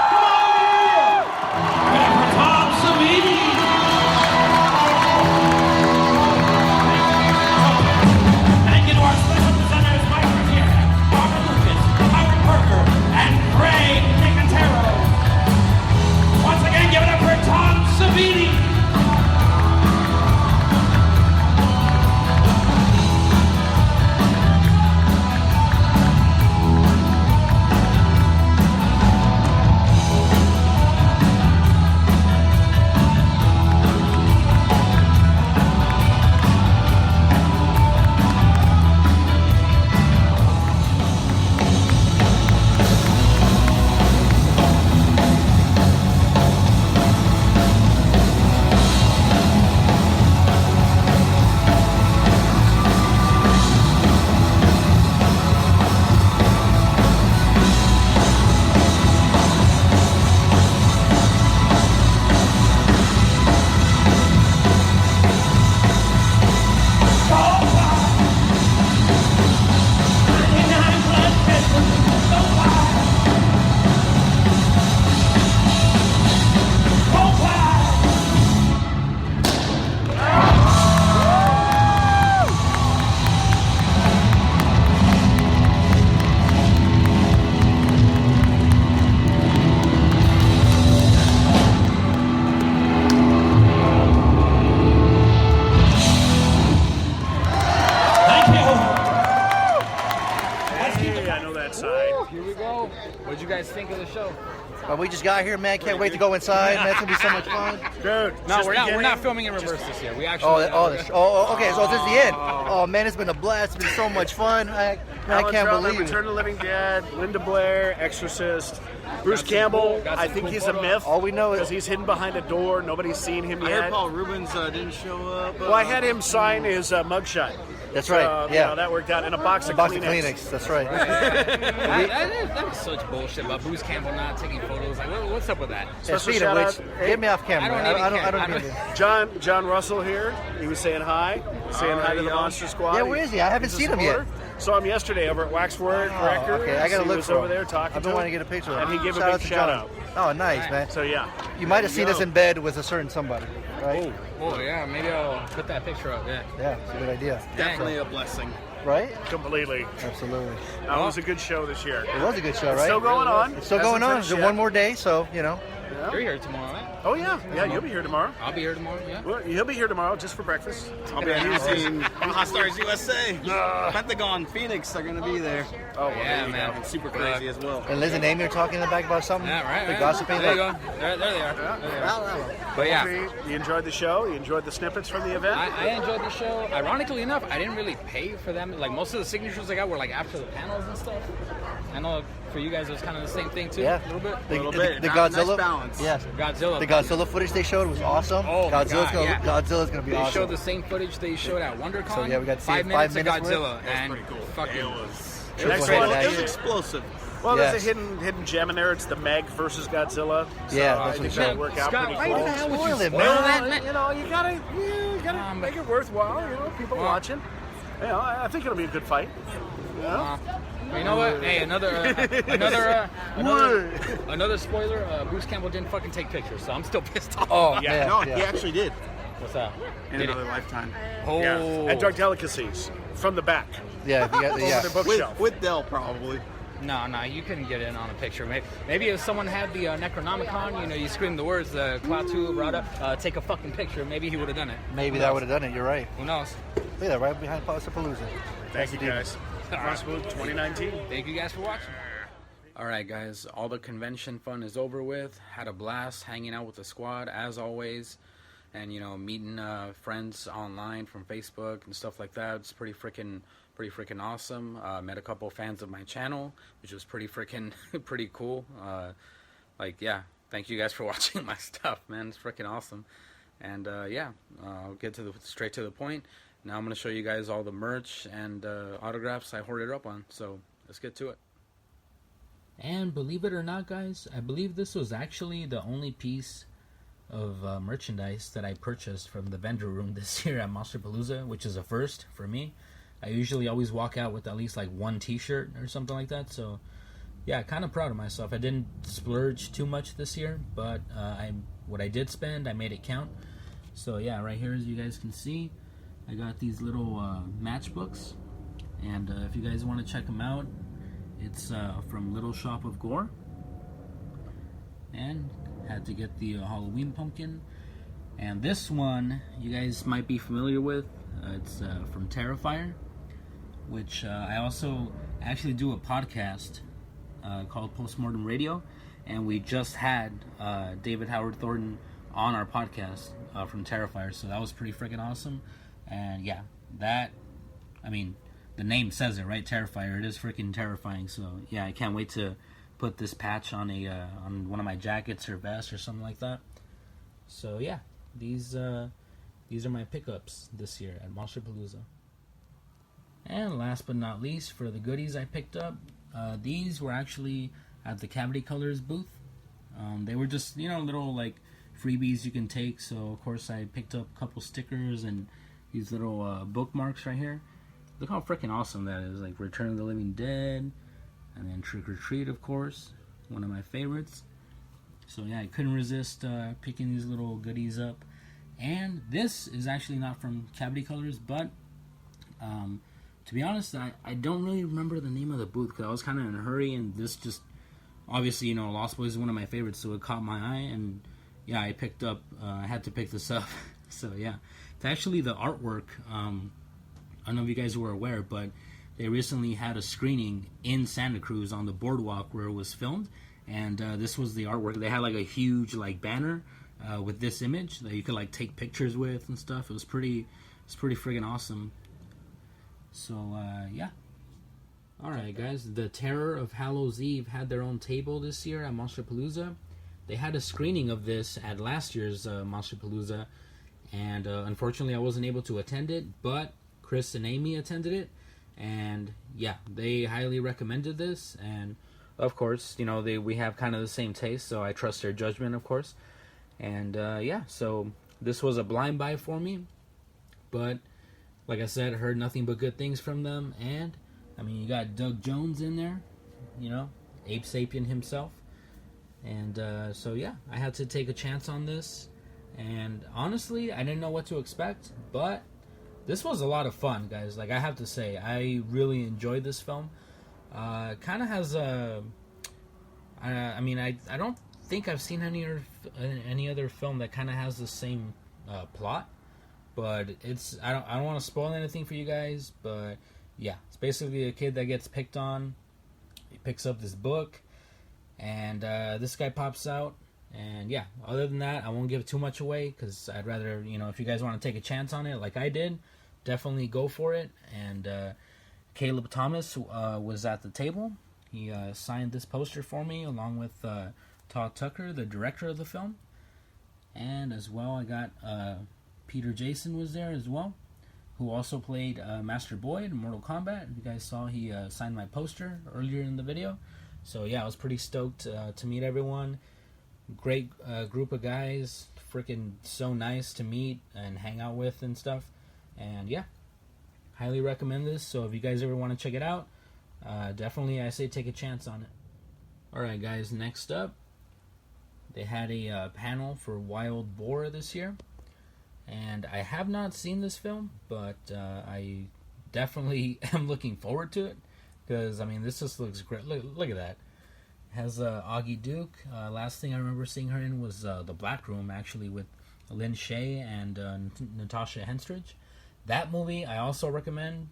Come on, here! Give it up for Tom Savini! Thank you to our special presenters, Mike Ruggiero, Robert Lucas, Howard Berger, and Greg Nicotero. Once again, give it up for Tom Savini! What'd you guys think of the show? Well, we just got here, man. Can't wait to go inside. Man, it's gonna be so much fun. Dude, no, we're not filming in reverse this year. We actually. Okay. So this is the end. Oh man, it's been a blast. It's been so much fun. I can't believe it. Return of the Living Dead, Linda Blair, Exorcist, Bruce Campbell. I think he's a myth. All we know is because he's hidden behind a door. Nobody's seen him yet. I heard Paul Rubens didn't show up. Well, I had him sign his mugshot. That's right. Yeah, you know, that worked out. And a box of Kleenex. That's right. That was such bullshit about Bruce Campbell not taking photos. Like, what's up with that? Get me off camera. I don't need it. John Russell here. He was saying hi. Saying hi to the Monster Squad. Yeah, where is he? I haven't seen him yet. Saw him yesterday over at Waxwork Records. Okay, I gotta look for him. Over there talking. I've been wanting to get a picture of him. And he gave a big shout out. Oh, nice, man. So yeah. You might have seen us in bed with a certain somebody, right? Oh yeah, maybe I'll put that picture up. Yeah. Yeah, it's a good idea. Definitely a blessing. Right? Completely. Absolutely. That was a good show this year. It was a good show, right? It's still going on. It's still going on. There's one more day, so, you know. Yeah. You're here tomorrow, right? Oh yeah, you'll be here tomorrow. I'll be here tomorrow. Yeah. Well, he'll be here tomorrow just for breakfast. I'll be using Baja Stars USA. Pentagon, Phoenix are going to be there. Oh, well, yeah, man. It's super crazy as well. And Liz and Amy are talking in the back about something. Yeah, right. They're right. gossiping. There you like, go. There they are. Yeah. There they are. But yeah. you enjoyed the show. You enjoyed the snippets from the event. I enjoyed the show. Ironically enough, I didn't really pay for them. Like most of the signatures I got were like after the panels and stuff. I know for you guys it was kind of the same thing too. Yeah. A little bit. The Godzilla. Nice balance. Yes. Godzilla. The Godzilla footage they showed was awesome. Oh my God, yeah. Godzilla's gonna be they awesome. showed the same footage they showed at WonderCon. So, yeah, we got to see 5 minutes of worth. Godzilla and fucking. The next one It was explosive. Well, there's a hidden gem in there. It's the Meg versus Godzilla. So Yeah, I that's think what that'll you work said. out Scott, pretty why cool. the hell would you Spoil it, spoil man. that? You know, you gotta make it worthwhile. You know, people watching. You know, I think it'll be a good fight. Yeah. You know what? Hey, another spoiler. Bruce Campbell didn't fucking take pictures, so I'm still pissed off. Oh, Yeah, no, he actually did. What's that? In Did another lifetime. Oh, Yeah. And Dark Delicacies from the back. Yeah, you got, Over yeah. the bookshelf. With Dell, probably. no, you couldn't get in on a picture. Maybe if someone had the Necronomicon, you know, you scream the words, the Klaatu, Rada, take a fucking picture. Maybe he would have done it. Maybe that would have done it. You're right. Who knows? Look at that, right behind Monsterpalooza. Thank you guys. Monsterpalooza 2019. Thank you guys for watching. All right, guys. All the convention fun is over with. Had a blast hanging out with the squad as always, and you know, meeting friends online from Facebook and stuff like that. It's pretty freaking awesome. Met a couple fans of my channel, which was pretty cool. Yeah, thank you guys for watching my stuff, man. It's freaking awesome. And I'll get straight to the point. Now I'm going to show you guys all the merch and autographs I hoarded up on. So let's get to it. And believe it or not, guys, I believe this was actually the only piece of merchandise that I purchased from the vendor room this year at Monsterpalooza, which is a first for me. I usually always walk out with at least like one t-shirt or something like that. So yeah, kind of proud of myself. I didn't splurge too much this year, but what I did spend, I made it count. So yeah, right here, as you guys can see, I got these little matchbooks, and if you guys want to check them out, it's from Little Shop of Gore, and had to get the Halloween pumpkin. And this one you guys might be familiar with. It's from Terrifier, which I also actually do a podcast called Postmortem Radio, and we just had David Howard Thornton on our podcast from Terrifier, so that was pretty freaking awesome. And yeah, the name says it, right? Terrifier. It is freaking terrifying. So yeah, I can't wait to put this patch on on one of my jackets or vests or something like that. So yeah, these are my pickups this year at Monsterpalooza. And last but not least, for the goodies I picked up, these were actually at the Cavity Colors booth. They were just, you know, little like freebies you can take. So of course I picked up a couple stickers and these little bookmarks right here. Look how freaking awesome that is. Like Return of the Living Dead, and then Trick or Treat, of course, one of my favorites. So yeah, I couldn't resist picking these little goodies up. And this is actually not from Cavity Colors, but to be honest, I don't really remember the name of the booth because I was kind of in a hurry, and this just, obviously, you know, Lost Boys is one of my favorites, so it caught my eye, and yeah, I picked up, I had to pick this up. So yeah, it's actually the artwork. I don't know if you guys were aware, but they recently had a screening in Santa Cruz on the boardwalk where it was filmed, and this was the artwork. They had like a huge like banner with this image that you could like take pictures with and stuff. It was pretty friggin' awesome. So yeah. Alright guys, the Terror of Hallows Eve had their own table this year at Monsterpalooza. They had a screening of this at last year's Monsterpalooza, and unfortunately I wasn't able to attend it, but Chris and Amy attended it, and yeah, they highly recommended this, and of course, you know, we have kind of the same taste, so I trust their judgment, of course. And yeah, so this was a blind buy for me, but like I said, I heard nothing but good things from them. And I mean, you got Doug Jones in there, you know, Ape Sapien himself, and so yeah, I had to take a chance on this, and honestly, I didn't know what to expect, but this was a lot of fun, guys. Like, I have to say, I really enjoyed this film. Kind of has a... I don't think I've seen any other film that kind of has the same plot, but I don't want to spoil anything for you guys. But yeah, it's basically a kid that gets picked on. He picks up this book, and this guy pops out. And yeah, other than that, I won't give too much away because I'd rather, if you guys want to take a chance on it like I did, definitely go for it. And Caleb Thomas was at the table. He signed this poster for me along with Todd Tucker, the director of the film. And as well, I got Peter Jason was there as well, who also played Master Boyd in Mortal Kombat. You guys saw he signed my poster earlier in the video. So yeah, I was pretty stoked to meet everyone. Great group of guys, freaking so nice to meet and hang out with and stuff. And yeah, highly recommend this. So if you guys ever want to check it out, definitely I say take a chance on it. Alright guys, next up, they had a panel for Wild Boar this year. And I have not seen this film, but I definitely am looking forward to it. Because, I mean, this just looks great. Look at that. Has Augie Duke. Last thing I remember seeing her in was The Black Room, actually, with Lynn Shay and Natasha Henstridge. That movie I also recommend.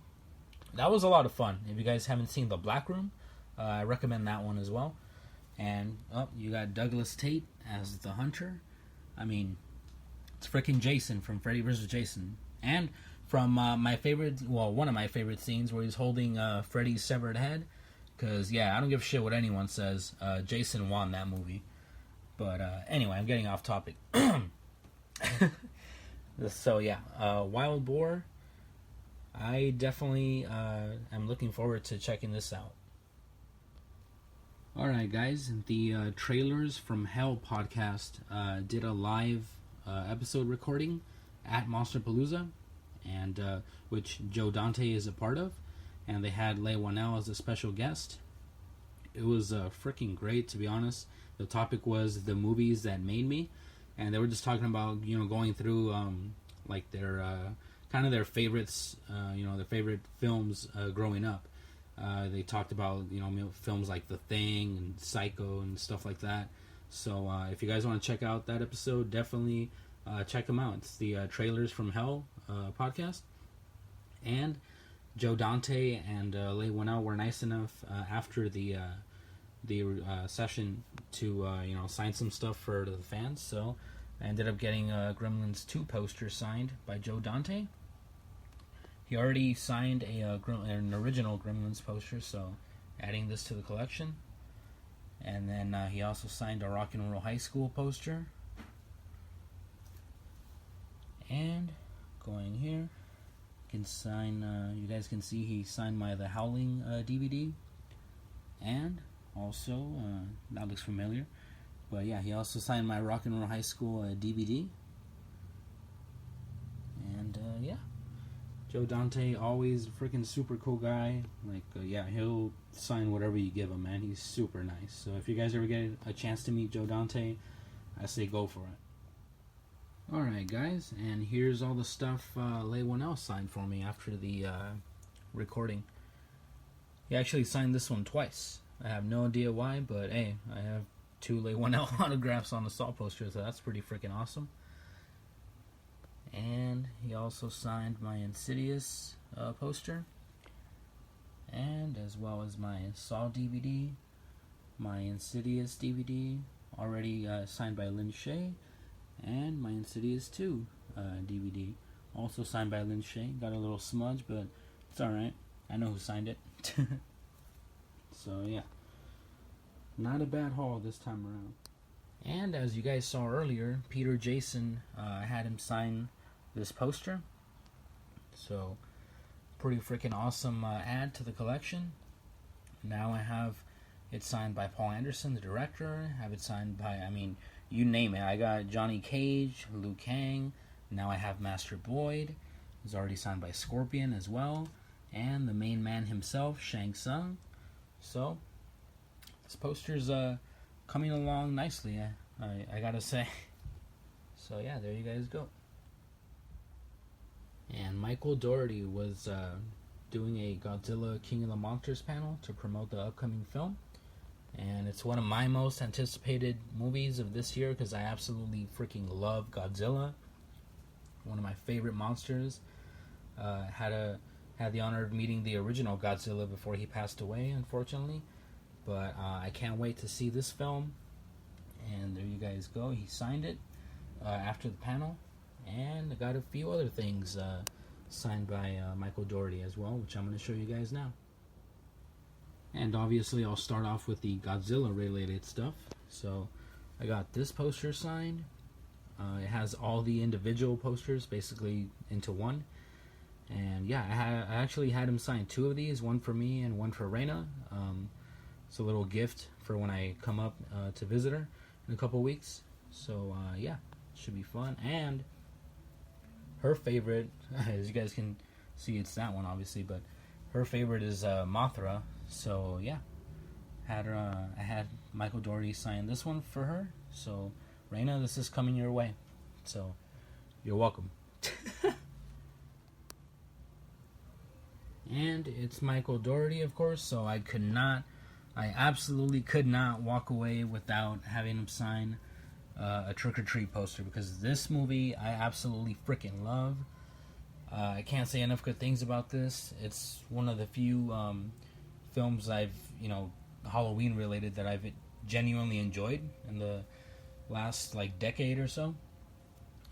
That was a lot of fun. If you guys haven't seen The Black Room, I recommend that one as well. And you got Douglas Tate as the hunter. I mean, it's freaking Jason from Freddy vs. Jason. And from my favorite, one of my favorite scenes where he's holding Freddy's severed head. Because, yeah, I don't give a shit what anyone says. Jason won that movie. But anyway, I'm getting off topic. So, yeah, Wild Boar. I definitely am looking forward to checking this out. Alright, guys. The Trailers from Hell podcast did a live episode recording at Monsterpalooza, and which Joe Dante is a part of. And they had Leigh Whannell as a special guest. It was freaking great, to be honest. The topic was the movies that made me, and they were just talking about going through like their kind of their favorites, their favorite films growing up. They talked about films like The Thing and Psycho and stuff like that. So if you guys want to check out that episode, definitely check them out. It's the Trailers from Hell podcast. And Joe Dante and Leigh Whannell were nice enough after the session to sign some stuff for the fans. So I ended up getting Gremlins 2 poster signed by Joe Dante. He already signed an original Gremlins poster, so adding this to the collection. And then he also signed a Rock and Roll High School poster. And going here, can sign. You guys can see he signed my The Howling DVD, and also that looks familiar, but yeah, he also signed my Rock and Roll High School DVD. And yeah, Joe Dante, always a freaking super cool guy. Like yeah, he'll sign whatever you give him, man. He's super nice. So if you guys ever get a chance to meet Joe Dante, I say go for it. Alright guys, and here's all the stuff Leigh Whannell signed for me after the recording. He actually signed this one twice. I have no idea why, but hey, I have 2 Leigh Whannell autographs on the Saw poster, so that's pretty freaking awesome. And he also signed my Insidious poster, and as well as my Saw DVD, my Insidious DVD, already signed by Lynn Shay, and my Insidious 2 DVD, also signed by Lynn Shay. Got a little smudge, but it's alright. I know who signed it. So yeah, not a bad haul this time around. And as you guys saw earlier, Peter Jason had him sign this poster. So pretty freaking awesome add to the collection. Now I have it signed by Paul Anderson, the director. Have it signed by, you name it. I got Johnny Cage, Liu Kang. Now I have Master Boyd. He's already signed by Scorpion as well. And the main man himself, Shang Tsung. So, this poster's coming along nicely, I gotta say. So yeah, there you guys go. And Michael Dougherty was doing a Godzilla King of the Monsters panel to promote the upcoming film. And it's one of my most anticipated movies of this year because I absolutely freaking love Godzilla. One of my favorite monsters. Had the honor of meeting the original Godzilla before he passed away, unfortunately. But I can't wait to see this film. And there you guys go. He signed it after the panel. And I got a few other things signed by Michael Dougherty as well, which I'm going to show you guys now. And obviously I'll start off with the Godzilla related stuff. So I got this poster signed. It has all the individual posters basically into one. And yeah, I actually had him sign two of these, one for me and one for Raina. It's a little gift for when I come up to visit her in a couple weeks. So yeah, should be fun. And her favorite, as you guys can see, it's that one obviously, but her favorite is Mothra. So yeah, I had Michael Dougherty sign this one for her. So Raina, this is coming your way. So you're welcome. And it's Michael Dougherty, of course, so I absolutely could not walk away without having him sign a Trick or Treat poster, because this movie I absolutely freaking love. I can't say enough good things about this. It's one of the few films I've, Halloween related, that I've genuinely enjoyed in the last decade or so.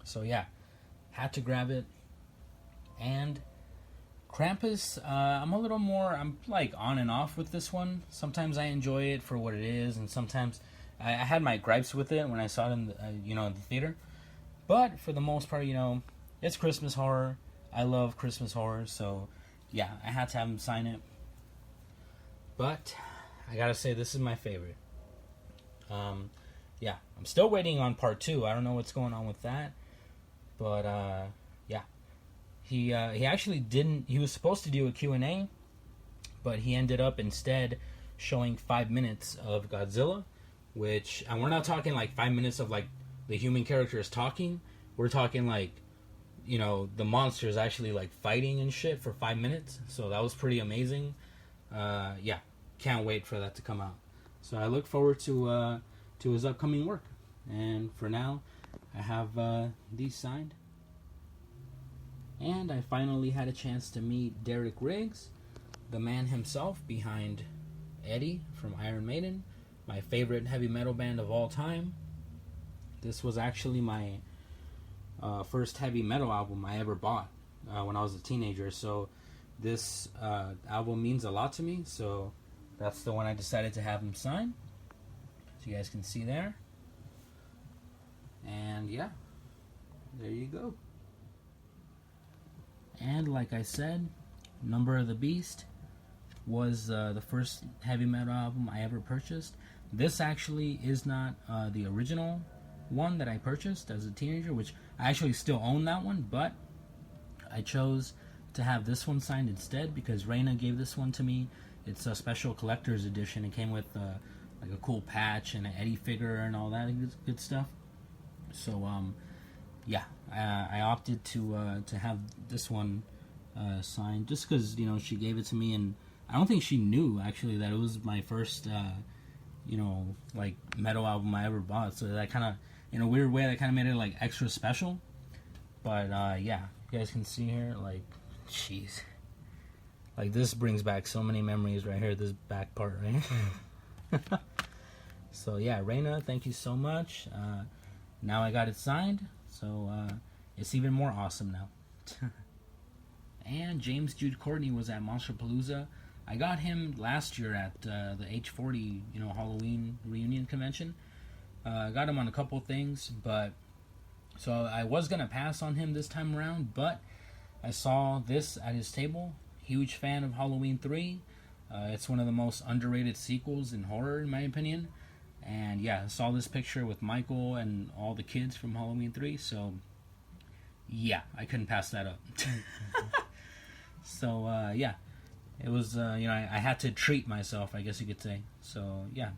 So yeah, had to grab it. And Krampus, I'm on and off with this one. Sometimes I enjoy it for what it is, and sometimes I had my gripes with it when I saw it in the theater. But for the most part, it's Christmas horror. I love Christmas horror, so yeah, I had to have him sign it. But I gotta say, this is my favorite. Yeah, I'm still waiting on part 2. I don't know what's going on with that, but yeah. He actually didn't. He was supposed to do a Q&A, but he ended up instead showing 5 minutes of Godzilla, and we're not talking 5 minutes of the human characters talking. We're talking the monsters actually fighting and shit for 5 minutes. So that was pretty amazing. Yeah, can't wait for that to come out. So I look forward to his upcoming work. And for now, I have these signed. And I finally had a chance to meet Derek Riggs, the man himself behind Eddie from Iron Maiden, my favorite heavy metal band of all time. This was actually my first heavy metal album I ever bought when I was a teenager. So this album means a lot to me. So that's the one I decided to have him sign. So you guys can see there. And yeah, there you go. And like I said, Number of the Beast was the first heavy metal album I ever purchased. This actually is not the original one that I purchased as a teenager, which I actually still own that one, but I chose to have this one signed instead because Raina gave this one to me. It's a special collector's edition. It came with a cool patch and an Eddie figure and all that good stuff. So yeah, I opted to have this one signed just because she gave it to me, and I don't think she knew actually that it was my first metal album I ever bought. So that kind of, in a weird way, that kind of made it extra special. But yeah, you guys can see here, jeez, this brings back so many memories right here. This back part, right? So yeah, Raina, thank you so much. Now I got it signed. So it's even more awesome now. And James Jude Courtney was at Monsterpalooza. I got him last year at the H40 Halloween reunion convention. I got him on a couple things, but so I was gonna pass on him this time around, but I saw this at his table. Huge fan of Halloween 3. It's one of the most underrated sequels in horror, in my opinion. And yeah, I saw this picture with Michael and all the kids from Halloween 3, so yeah, I couldn't pass that up. So yeah, it was, I had to treat myself, I guess you could say. So yeah,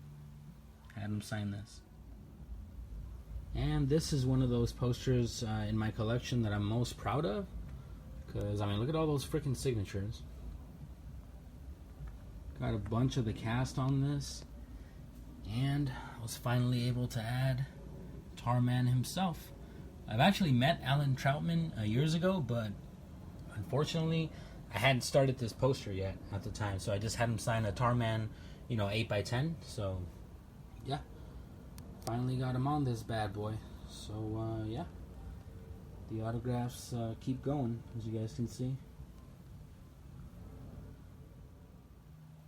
had him sign this. And this is one of those posters in my collection that I'm most proud of. Because, look at all those freaking signatures. Got a bunch of the cast on this. And I was finally able to add Tarman himself. I've actually met Alan Troutman years ago, but unfortunately I hadn't started this poster yet at the time, so I just had him sign a Tarman, 8x10. So yeah, finally got him on this bad boy. So yeah, the autographs keep going, as you guys can see.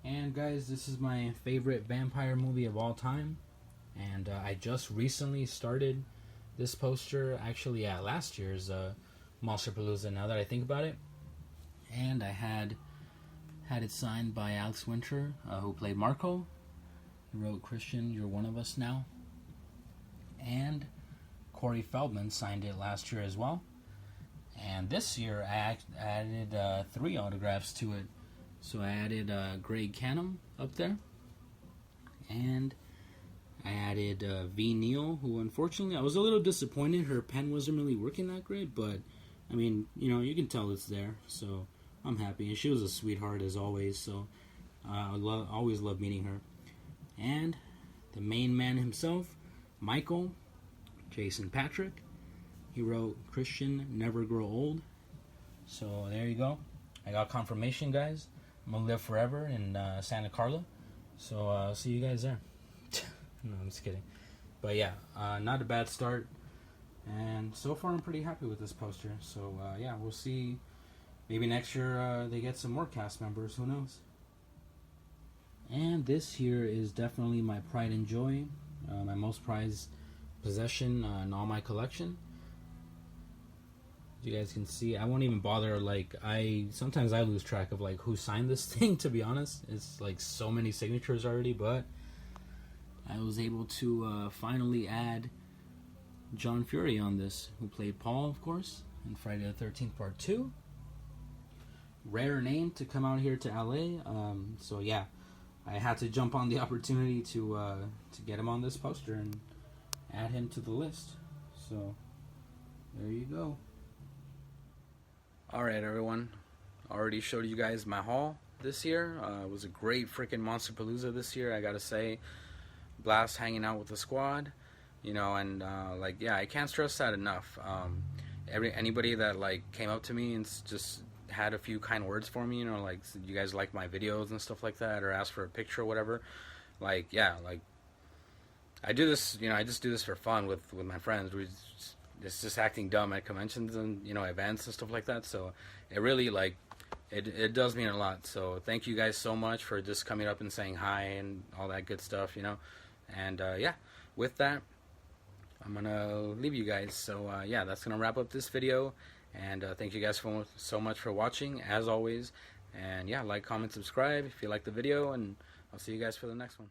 And guys, this is my favorite vampire movie of all time, and I just recently started this poster actually at last year's Monsterpalooza, now that I think about it. And I had it signed by Alex Winter, who played Marco. He wrote, "Christian, you're one of us now." And Corey Feldman signed it last year as well. And this year I added 3 autographs to it. So I added Greg Canham up there, and I added V. Neal, who unfortunately I was a little disappointed her pen wasn't really working that great, but I mean, you can tell it's there, so I'm happy. And she was a sweetheart as always, so I always love meeting her. And the main man himself, Michael, Jason Patrick. He wrote, "Christian, never grow old." So there you go. I got confirmation, guys. I'm gonna live forever in Santa Carla, so I'll see you guys there. No, I'm just kidding. But yeah, not a bad start, and so far I'm pretty happy with this poster. So yeah, we'll see. Maybe next year they get some more cast members. Who knows? And this here is definitely my pride and joy, my most prized possession in all my collection. You guys can see, I won't even bother, sometimes I lose track of who signed this thing, to be honest. It's so many signatures already, but I was able to finally add John Fury on this, who played Paul, of course, in Friday the 13th Part 2. Rare name to come out here to LA, so yeah, I had to jump on the opportunity to get him on this poster and add him to the list. So there you go. Alright everyone, already showed you guys my haul this year. It was a great freaking Monsterpalooza this year, I gotta say. Blast hanging out with the squad, and yeah, I can't stress that enough. Anybody that came up to me and just had a few kind words for me, you guys like my videos and stuff like that, or asked for a picture or whatever, yeah, I do this, I just do this for fun with my friends. It's just acting dumb at conventions and events and stuff like that. So it really it does mean a lot. So thank you guys so much for just coming up and saying hi and all that good stuff, And yeah, with that, I'm gonna leave you guys. So yeah, that's gonna wrap up this video. And thank you guys so much for watching, as always. And yeah, like, comment, subscribe if you like the video, and I'll see you guys for the next one.